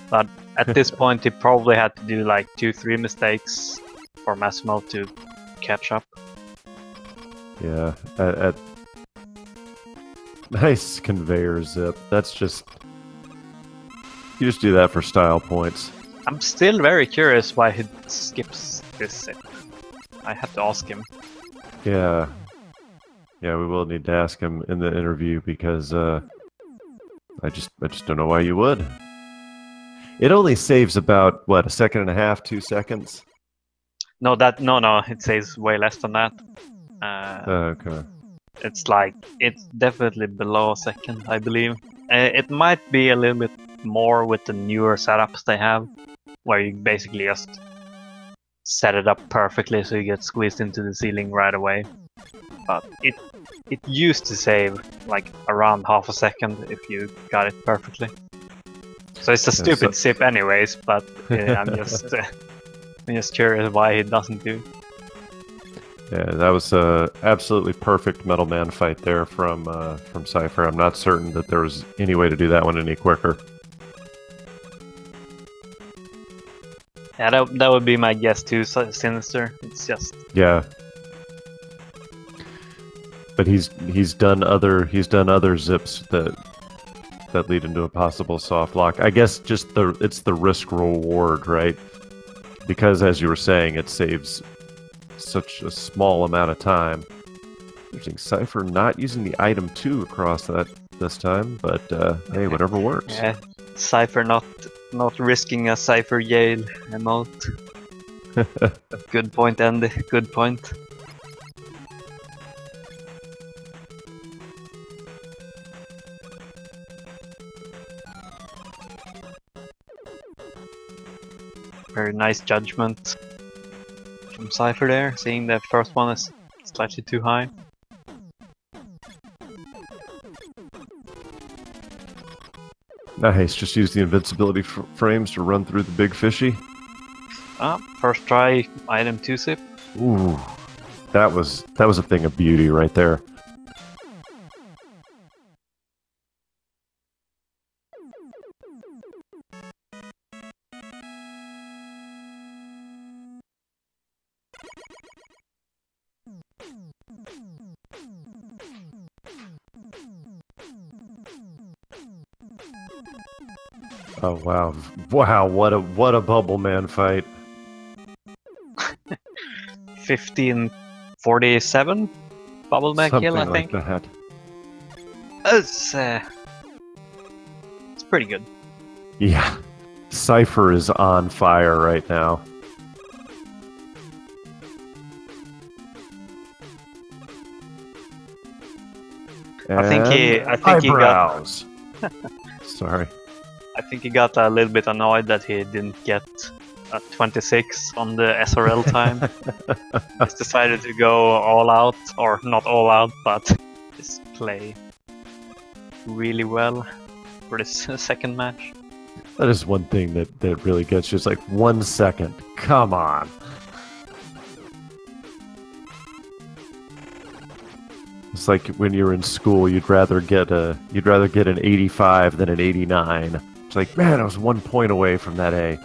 But at this point, he probably had to do like 2-3 mistakes for Mazimov to catch up. Yeah, nice conveyor zip. That's just... You just do that for style points. I'm still very curious why he skips this zip. I have to ask him. Yeah. Yeah, we will need to ask him in the interview because I just don't know why you would. It only saves about what, 1.5 seconds, 2 seconds? No, it saves way less than that. Okay. It's definitely below a second, I believe. It might be a little bit more with the newer setups they have, where you basically just set it up perfectly so you get squeezed into the ceiling right away. But it used to save like around 0.5 seconds if you got it perfectly. So it's a stupid zip anyways, but I'm just curious why he doesn't do. Yeah, that was a absolutely perfect Metal Man fight there from cyghfer. I'm not certain that there was any way to do that one any quicker. Yeah, that would be my guess too, Sinister. It's just... Yeah. but he's done other zips that lead into a possible soft lock. I guess just it's the risk reward, right? Because as you were saying, it saves such a small amount of time. Using cyghfer, not using the item 2 across that this time, but hey, whatever works. Yeah, cyghfer not risking a cyghfer jail emote. Good point, Andy. Good point. Very nice judgment from cyghfer there, seeing the first one is slightly too high. Nice, just use the invincibility frames to run through the big fishy. First try, item 2 zip. Ooh, that was a thing of beauty right there. Oh wow! Wow! What a Bubble Man fight! 1547 Bubble Man kill, I think. Something like that. It's pretty good. Yeah, cyghfer is on fire right now. I think he got. Sorry. I think he got a little bit annoyed that he didn't get a 26 on the SRL time. He's decided to go all out, or not all out, but just play really well for this second match. That is one thing that really gets you. It's like 1 second. Come on. It's like when you're in school, you'd rather get an 85 than an 89. It's like, man, I was 1 point away from that A.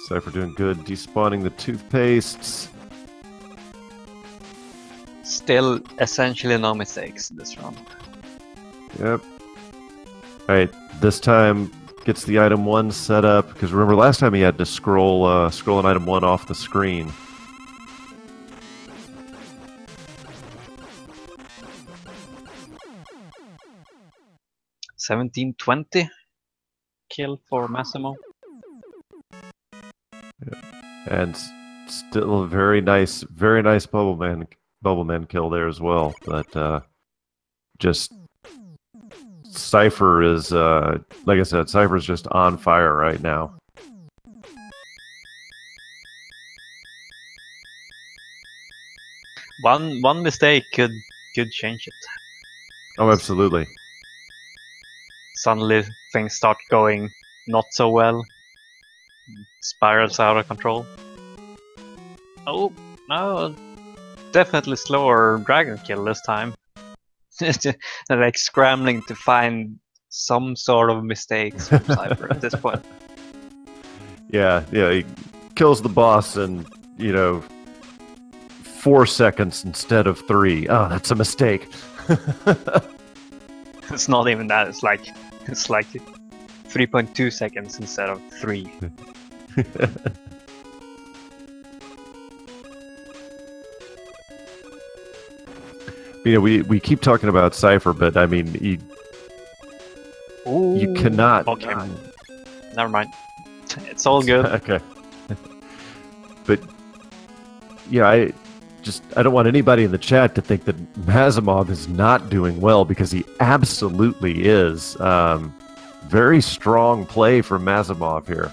cyghfer doing good, despawning the toothpastes. Still essentially no mistakes this round. Yep. Alright, this time gets the item 1 set up, because remember last time he had to scroll an item 1 off the screen. $17.20 kill for Mazimov. Yep. And still a very nice Bubble Man kill there as well. But just cyghfer is like I said, cyghfer is just on fire right now. One mistake could change it. Oh, absolutely. Suddenly things start going not so well. Spirals out of control. Oh no, definitely slower dragon kill this time. They're like scrambling to find some sort of mistakes from cyghfer at this point. Yeah, he kills the boss in, 4 seconds instead of 3. Oh, that's a mistake. It's not even that. It's like 3.2 seconds instead of 3. We keep talking about cyghfer, but I mean, you cannot. Okay, never mind. It's all good. Okay. But yeah, I don't want anybody in the chat to think that Mazimov is not doing well, because he absolutely is. Very strong play from Mazimov here.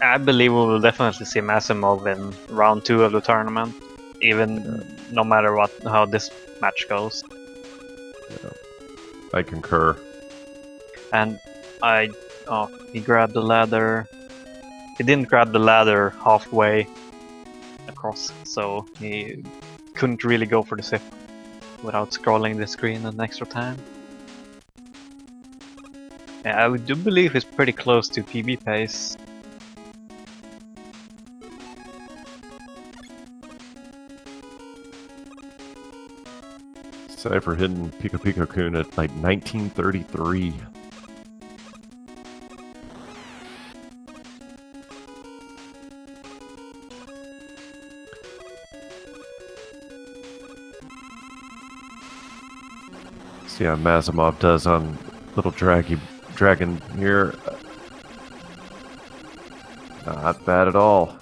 I believe we will definitely see Mazimov in round 2 of the tournament, even no matter how this match goes. Yeah, I concur. And he grabbed the ladder. He didn't grab the ladder halfway across, so he couldn't really go for the zip without scrolling the screen an extra time. Yeah, I do believe it's pretty close to PB pace. Cypher hitting Pico Pico Kun at like 1933. See how Mazimov does on little dragon here. Not bad at all.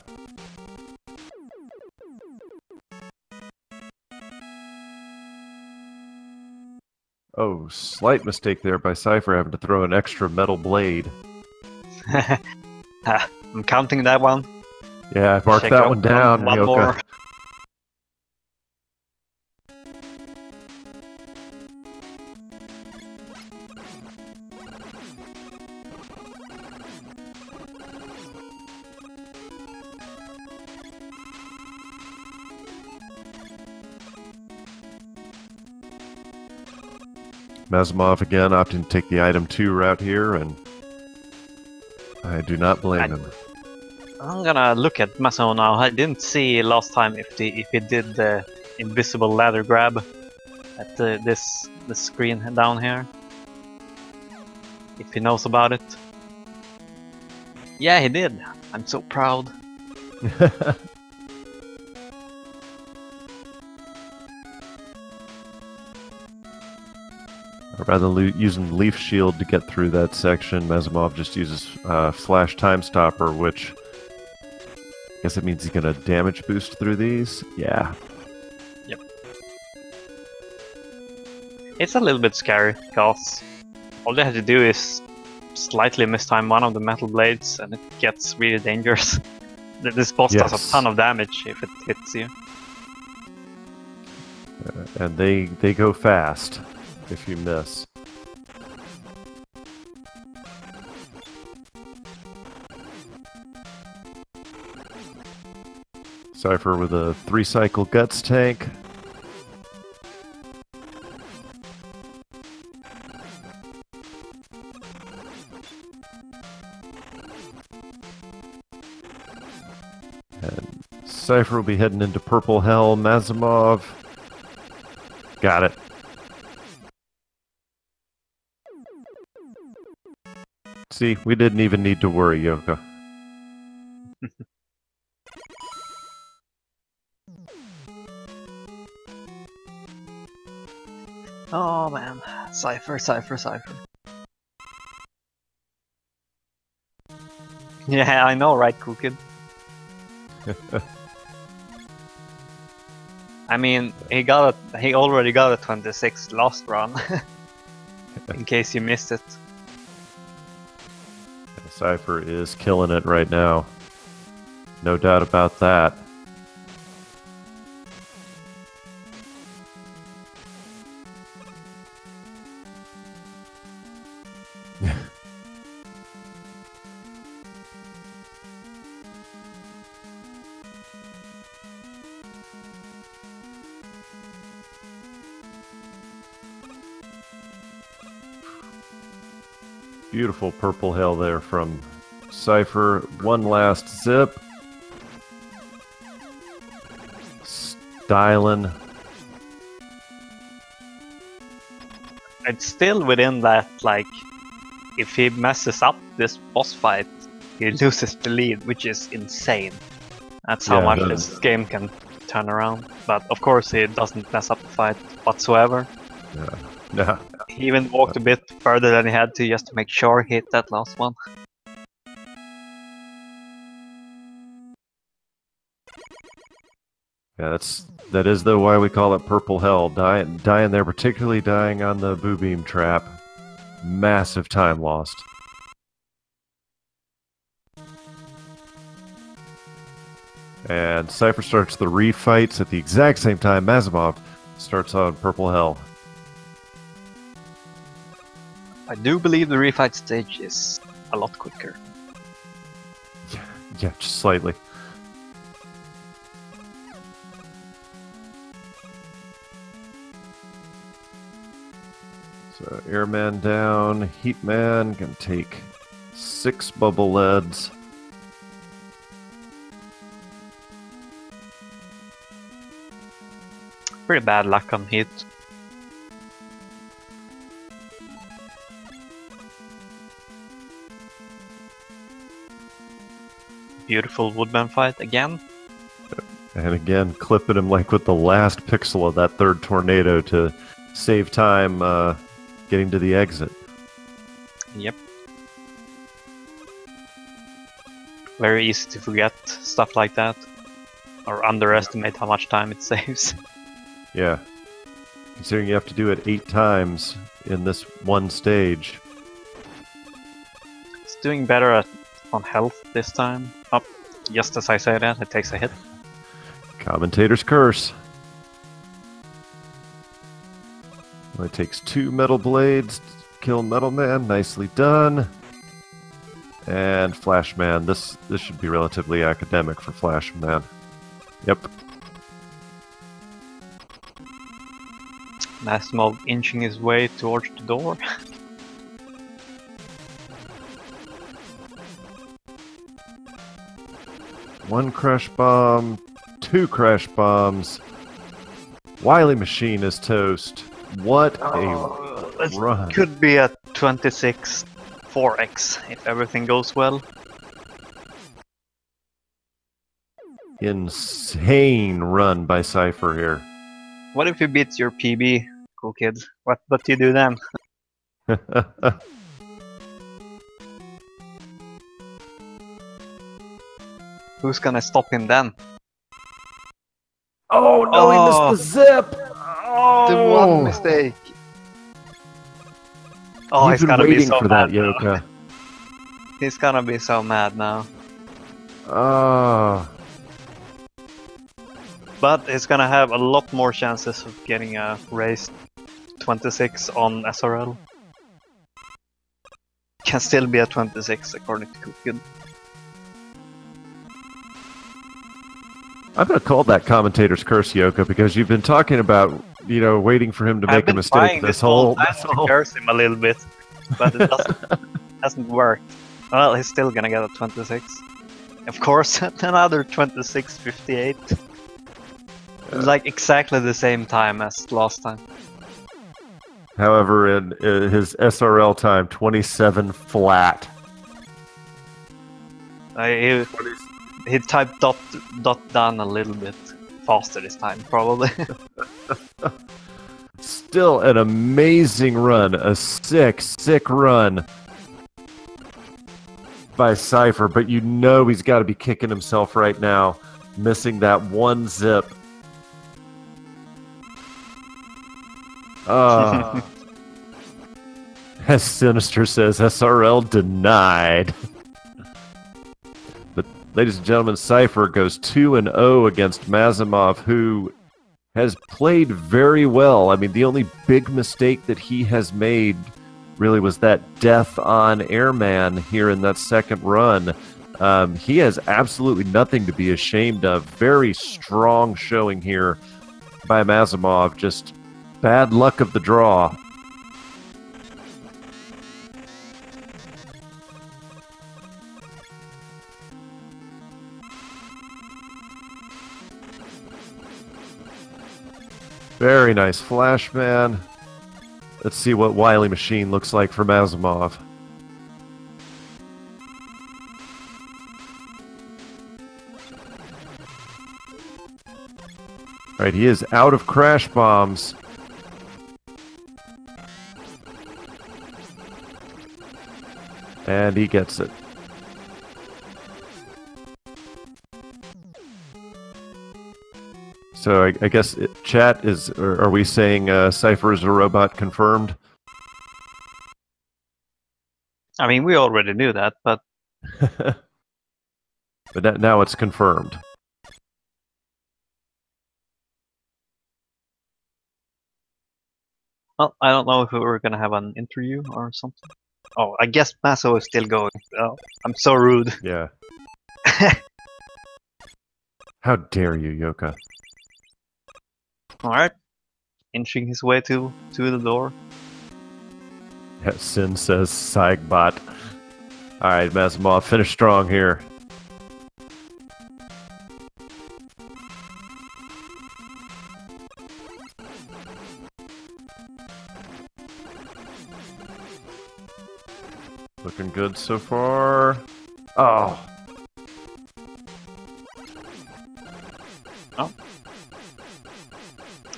Oh, slight mistake there by cyghfer having to throw an extra metal blade. I'm counting that one. Yeah, I marked that one down. One more. Mazimov again opting to take the item 2 route here, and I do not blame him. I'm gonna look at Mazimov now. I didn't see last time if he did the invisible ladder grab at the screen down here. If he knows about it. Yeah, he did. I'm so proud. Rather than using Leaf Shield to get through that section, Mazimov just uses Flash Time Stopper, which I guess it means he's going to damage boost through these. Yeah. Yep. It's a little bit scary, because all they have to do is slightly mistime one of the metal blades and it gets really dangerous. This boss does a ton of damage if it hits you. And they go fast if you miss. Cypher with a 3-cycle guts tank. And Cypher will be heading into Purple Hell. Mazimov. Got it. See, we didn't even need to worry, Yoko. Oh man, cypher. Yeah, I know, right, Cookid? I mean, he already got a 26 last run. In case you missed it. Cypher is killing it right now. No doubt about that. Beautiful purple hell there from Cypher. One last zip. Styling. It's still within that, like, if he messes up this boss fight, he loses the lead, which is insane. That's how much this game can turn around. But of course he doesn't mess up the fight whatsoever. Yeah. He even walked a bit further than he had to just to make sure he hit that last one. Yeah, that is though why we call it Purple Hell. Dying there, particularly dying on the Boo Beam trap. Massive time lost. And Cypher starts the refights at the exact same time Mazimov starts on Purple Hell. I do believe the refight stage is a lot quicker. Yeah, just slightly. So Airman down, Heatman can take 6 bubble leads. Pretty bad luck on Heat. Beautiful Woodman fight again. And again, clipping him like with the last pixel of that third tornado to save time getting to the exit. Yep. Very easy to forget stuff like that. Or underestimate how much time it saves. Yeah. Considering you have to do it 8 times in this one stage. It's doing better on health this time. Oh, just as I say that, it takes a hit. Commentator's curse. Well, it takes 2 metal blades to kill Metal Man. Nicely done. And Flash Man. This should be relatively academic for Flash Man. Yep. Mazimov inching his way towards the door. One crash bomb, 2 crash bombs. Wily Machine is toast. What a run. Could be a 26 4x if everything goes well. Insane run by cyghfer here. What if you beat your PB, cool kids? What do you do then? Who's gonna stop him then? Oh no, he missed the zip! Oh. The one mistake. Oh, You've he's been gonna be waiting so for mad that, Yoka. He's gonna be so mad now. Oh. But he's gonna have a lot more chances of getting a raised 26 on SRL. Can still be a 26 according to Cookid. I'm gonna call that commentator's curse, Yoka, because you've been talking about, waiting for him to make a mistake this whole time to curse him a little bit, but it doesn't work. Well, he's still gonna get a 26. Of course, another 26.58. It was like exactly the same time as last time. However, in his SRL time, 27 flat. He typed dot down a little bit faster this time, probably. Still an amazing run, a sick run by cyghfer, but he's got to be kicking himself right now, missing that one zip. As Sinister says, SRL denied. But, ladies and gentlemen, cyghfer goes 2-0 against Mazimov, who has played very well. I mean, the only big mistake that he has made really was that death on Airman here in that second run. He has absolutely nothing to be ashamed of. Very strong showing here by Mazimov. Just bad luck of the draw. Very nice flash, man. Let's see what Wily Machine looks like for Mazimov. Alright, he is out of crash bombs. And he gets it. So I guess chat is, are we saying cyghfer is a robot confirmed? I mean, we already knew that, but... But now it's confirmed. Well, I don't know if we're gonna have an interview or something. Oh, I guess Maso is still going. Oh, I'm so rude. Yeah. How dare you, Yoka? Alright. Inching his way to the door. Sin says Cygbot. Alright, Mazimov, finish strong here. Looking good so far. Oh. Oh.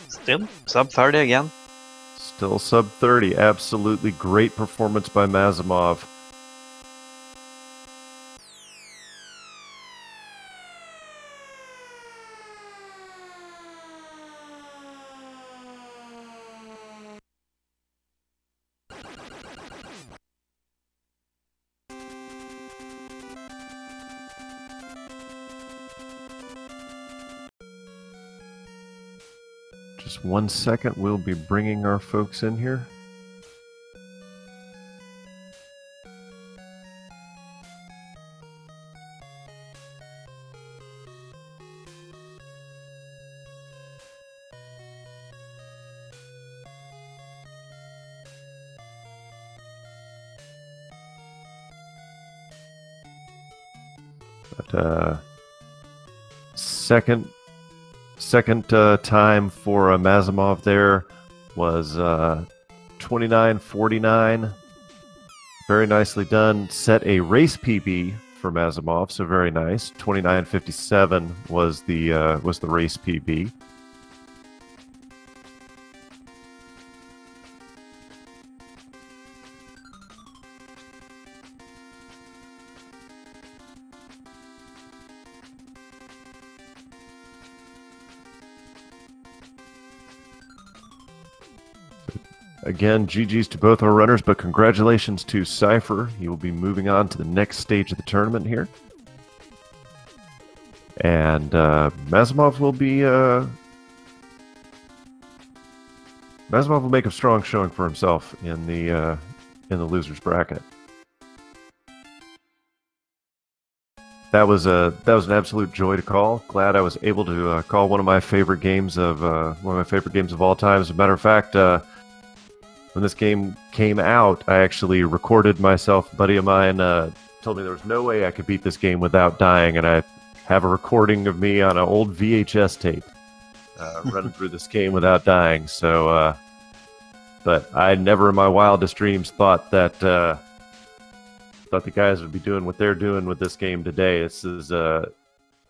Still sub 30 again. Still sub 30. Absolutely great performance by Mazimov. Just 1 second, we'll be bringing our folks in here. But second time for Mazimov there was 29:49. Very nicely done. Set a race PB for Mazimov, so very nice. 29:57 was the race PB. Again, GG's to both our runners, but congratulations to cyghfer. He will be moving on to the next stage of the tournament here. And Mazimov will be... Mazimov will make a strong showing for himself in the losers bracket. That was an absolute joy to call. Glad I was able to call one of my favorite games of all time. As a matter of fact, when this game came out, I actually recorded myself. A buddy of mine told me there was no way I could beat this game without dying, and I have a recording of me on an old VHS tape running through this game without dying. So, but I never in my wildest dreams thought that the guys would be doing what they're doing with this game today. This is a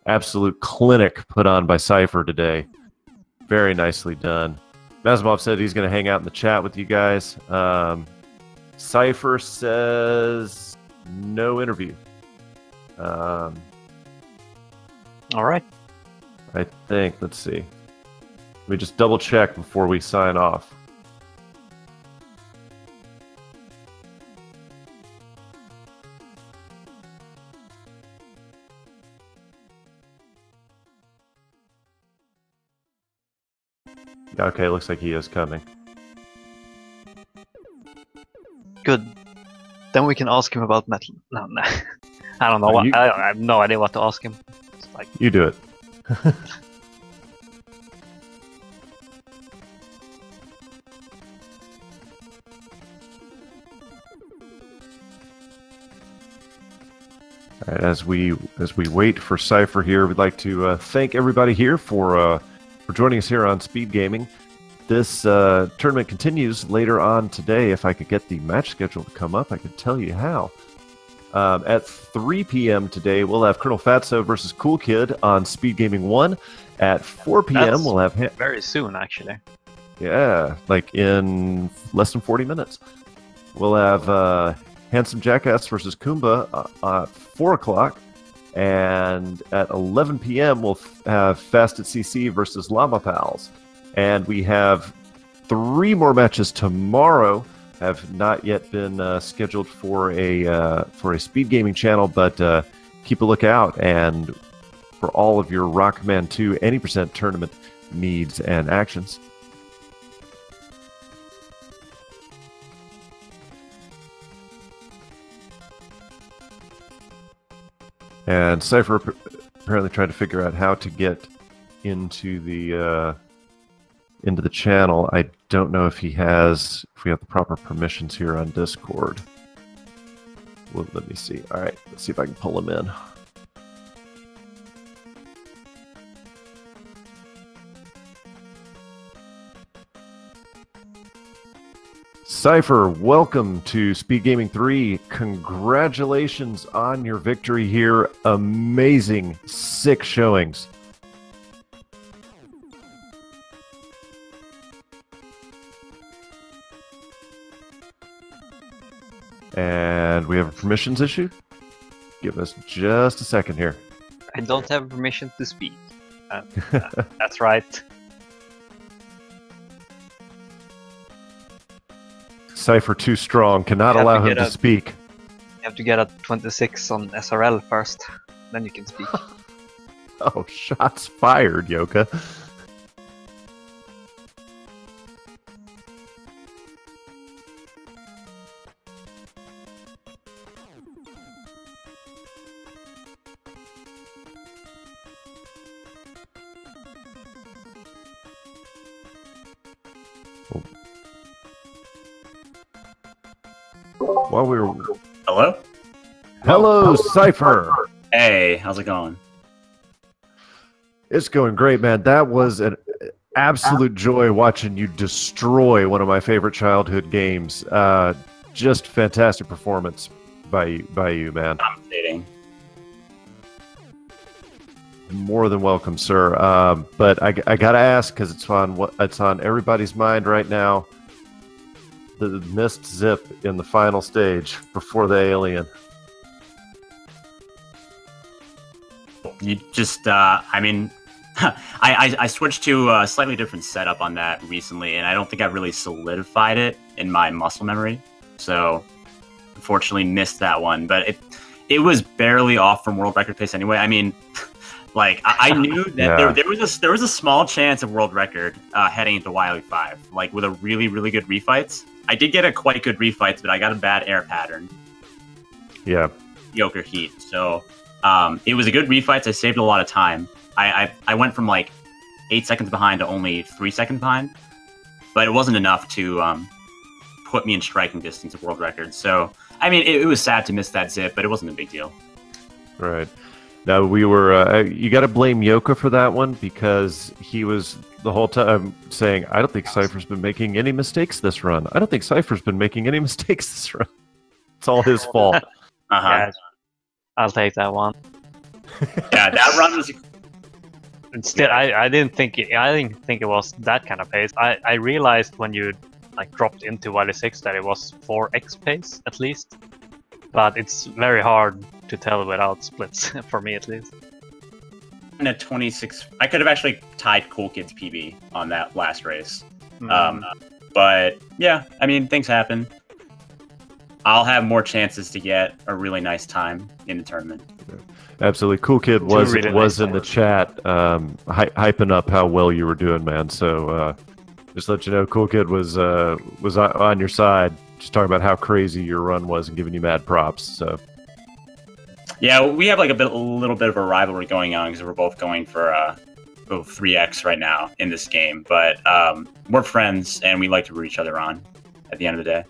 absolute clinic put on by cyghfer today. Very nicely done. Mazimov said he's going to hang out in the chat with you guys. Cyghfer says no interview. All right. I think. Let's see. Let me just double check before we sign off. Okay, looks like he is coming. Good. Then we can ask him about metal. No. I don't know. I have no idea what to ask him. It's like... You do it. All right, as we wait for cyghfer here, we'd like to thank everybody here for joining us here on Speed Gaming. This tournament continues later on today. If I could get the match schedule to come up, I could tell you how. At 3 p.m. today, we'll have Colonel Fatso versus Cool Kid on Speed Gaming 1. At 4 p.m., we'll have... very soon, actually. Yeah, like in less than 40 minutes. We'll have Handsome Jackass versus Kumba at 4 o'clock. And at 11 p.m., we'll have Fast at CC versus Llama Pals. And we have 3 more matches tomorrow. Have not yet been scheduled for a Speed Gaming channel, but keep a lookout and for all of your Rockman 2 Any Tournament needs and actions. And cyghfer apparently trying to figure out how to get into the into the channel. I don't know if we have the proper permissions here on Discord. Well, let me see. All right, let's see if I can pull him in. Cypher, welcome to Speed Gaming 3. Congratulations on your victory here. Amazing 6 showings. And we have a permissions issue. Give us just a second here. I don't have permission to speak. That's right. Cypher too strong, cannot allow him to speak. You have to get a 26 on SRL first, then you can speak. Oh, shots fired, Yoka. While we were... Hello? Hello, Cypher! Hey, how's it going? It's going great, man. That was an absolute joy watching you destroy one of my favorite childhood games. Just fantastic performance by you, man. Commentating. More than welcome, sir. But I gotta ask, because it's on everybody's mind right now. The missed zip in the final stage before the alien. You just, I mean, I switched to a slightly different setup on that recently, and I don't think I've really solidified it in my muscle memory. So, unfortunately, missed that one. But it was barely off from world record pace anyway. I mean, like I knew that Yeah. there was a small chance of world record heading into Wily 5, like with a really good refights. I did get a quite good refights, but I got a bad air pattern. Yeah. Joker heat. So it was a good refights. I saved a lot of time. I went from like 8 seconds behind to only 3 seconds behind, but it wasn't enough to put me in striking distance of world record. So I mean, it was sad to miss that zip, but it wasn't a big deal. Right. Now we were. You got to blame Yoka for that one, because he was the whole time saying, "I don't think Cypher's been making any mistakes this run. I don't think Cypher's been making any mistakes this run." It's all his fault. Yeah, I'll take that one. Yeah, that run was. Instead, I didn't think it was that kind of pace. I realized when you like dropped into Wily 6 that it was 4x pace at least, but it's very hard to tell without splits for me at least. And at 26, I could have actually tied Cool Kid's PB on that last race. But yeah, I mean, things happen. I'll have more chances to get a really nice time in the tournament. Absolutely. Cool Kid was really nice in the chat hyping up how well you were doing, man. So just let you know, Cool Kid was on your side, just talking about how crazy your run was and giving you mad props. So yeah, we have like a little bit of a rivalry going on, because we're both going for 3x right now in this game. But we're friends, and we like to root each other on at the end of the day.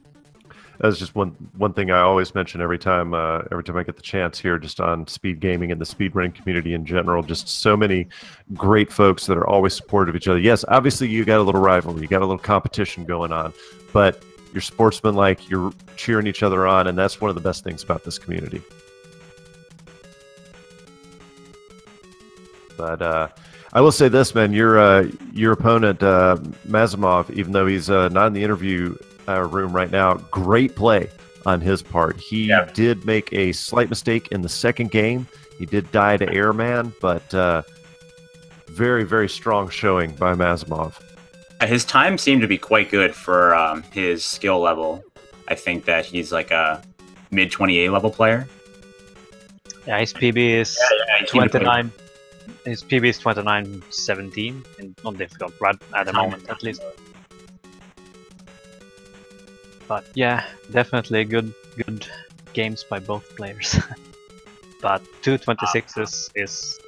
that's just one thing I always mention every time I get the chance here, just on speed gaming and the speedrunning community in general. Just so many great folks that are always supportive of each other. Yes, obviously you got a little rivalry, you got a little competition going on, but you're sportsmanlike, you're cheering each other on, and that's one of the best things about this community. But I will say this, man, your opponent, Mazimov, even though he's not in the interview room right now, great play on his part. He did make a slight mistake in the second game. He did die to Airman, but very strong showing by Mazimov. His time seemed to be quite good for his skill level. I think that he's like a mid 20A level player. Yeah, his PB is 29. His PB is 29.17 on difficult, right at the moment at least. But yeah, definitely good games by both players. But 226s is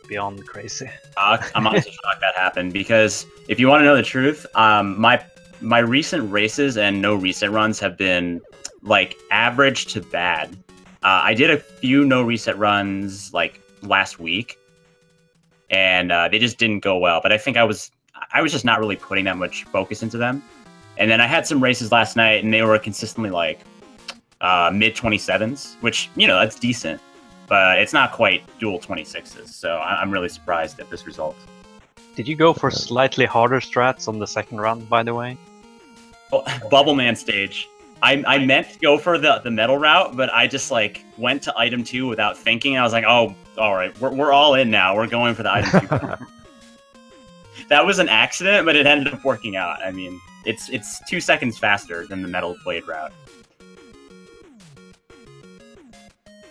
beyond crazy. I'm honestly shocked that happened, because if you want to know the truth, my recent races and no reset runs have been like average to bad. I did a few no reset runs like last week, and they just didn't go well. But I think I was just not really putting that much focus into them. And then I had some races last night, and they were consistently like mid 27s, which, you know, that's decent, but it's not quite dual 26s. So I'm really surprised at this result. Did you go for slightly harder strats on the second run, by the way? Oh, Bubble Man stage. I meant to go for the metal route, but I just like went to item 2 without thinking. I was like, oh, all right, we're all in now. We're going for the item 2. That was an accident, but it ended up working out. I mean, it's 2 seconds faster than the metal blade route.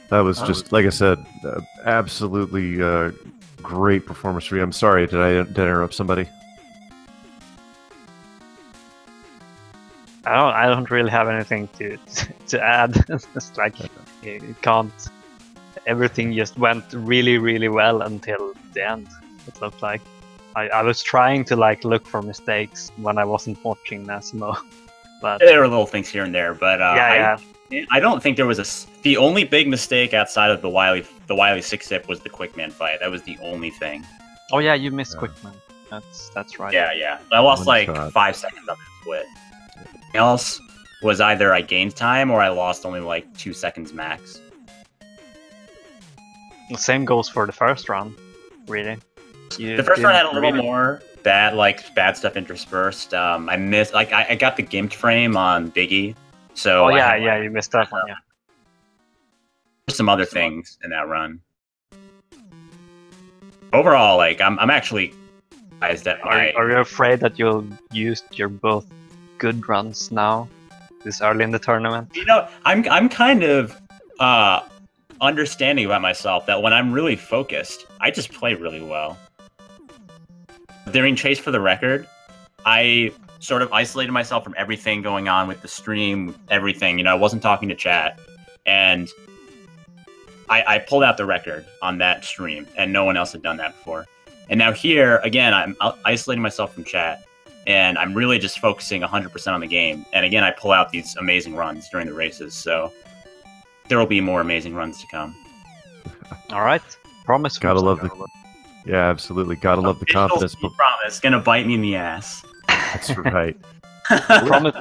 That was just, like I said, absolutely great performance for you. I'm sorry, did I interrupt somebody? I don't really have anything to add. It's like you can't. Everything just went really, really well until the end. It looked like I was trying to like look for mistakes when I wasn't watching Mazimov, but there were little things here and there. But yeah. I don't think there was the only big mistake outside of the Wily 6-zip was the Quickman fight. That was the only thing. Oh yeah, you missed Quickman. That's right. Yeah. I lost like 5 seconds on that split. Everything else was either I gained time or I lost only like 2 seconds max. The same goes for the first round, really. The first round had a little more bad stuff interspersed. I missed, like, I got the gimped frame on Biggie. So oh yeah, you missed that one. Yeah. Some other things in that run. Overall, like I'm actually surprised that Are you afraid that you'll use your both good runs now, this early in the tournament? You know, I'm kind of understanding about myself that when I'm really focused, I just play really well. During Chase for the Record, I sort of isolated myself from everything going on with the stream, everything. You know, I wasn't talking to chat, and I pulled out the record on that stream, and no one else had done that before. And now here, again, I'm isolating myself from chat, and I'm really just focusing 100% on the game. And again, I pull out these amazing runs during the races, so there will be more amazing runs to come. All right, promise. Gotta love the. Yeah, absolutely. Gotta love the confidence. Promise, gonna bite me in the ass. That's right.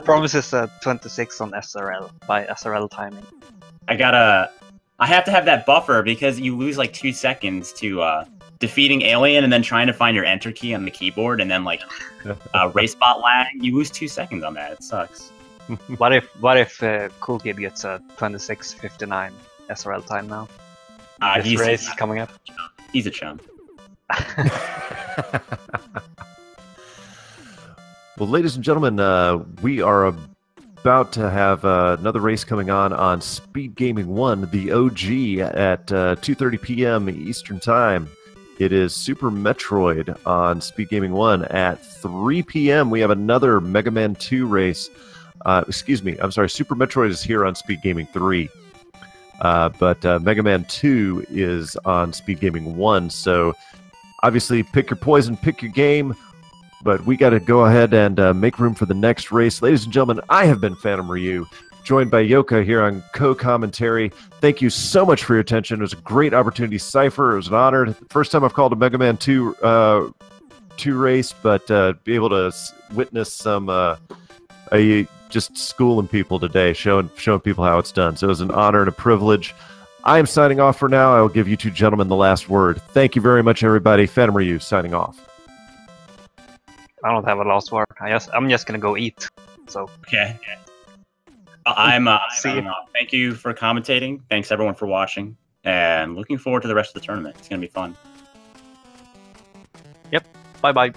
Promises 26 on SRL by SRL timing. I have to have that buffer because you lose like 2 seconds to defeating Alien and then trying to find your enter key on the keyboard, and then like race bot lag. You lose 2 seconds on that. It sucks. What if Cool Kid gets a 26:59 SRL time now? This race coming up. He's a chump. Well, ladies and gentlemen, we are about to have another race coming on Speed Gaming 1, the OG, at 2:30 p.m. Eastern Time. It is Super Metroid on Speed Gaming 1 at 3 p.m. We have another Mega Man 2 race. Excuse me, I'm sorry, Super Metroid is here on Speed Gaming 3. But Mega Man 2 is on Speed Gaming 1, so obviously pick your poison, pick your game. But we got to go ahead and make room for the next race. Ladies and gentlemen, I have been Phantom Ryu, joined by Yoka here on co-commentary. Thank you so much for your attention. It was a great opportunity. Cypher, it was an honor. First time I've called a Mega Man 2 race, but be able to witness some just schooling people today, showing people how it's done. So it was an honor and a privilege. I am signing off for now. I will give you two gentlemen the last word. Thank you very much, everybody. Phantom Ryu signing off. I don't have a last word. I'm just gonna go eat. So okay. I'm signing off. Thank you for commentating. Thanks everyone for watching, and looking forward to the rest of the tournament. It's gonna be fun. Yep. Bye bye.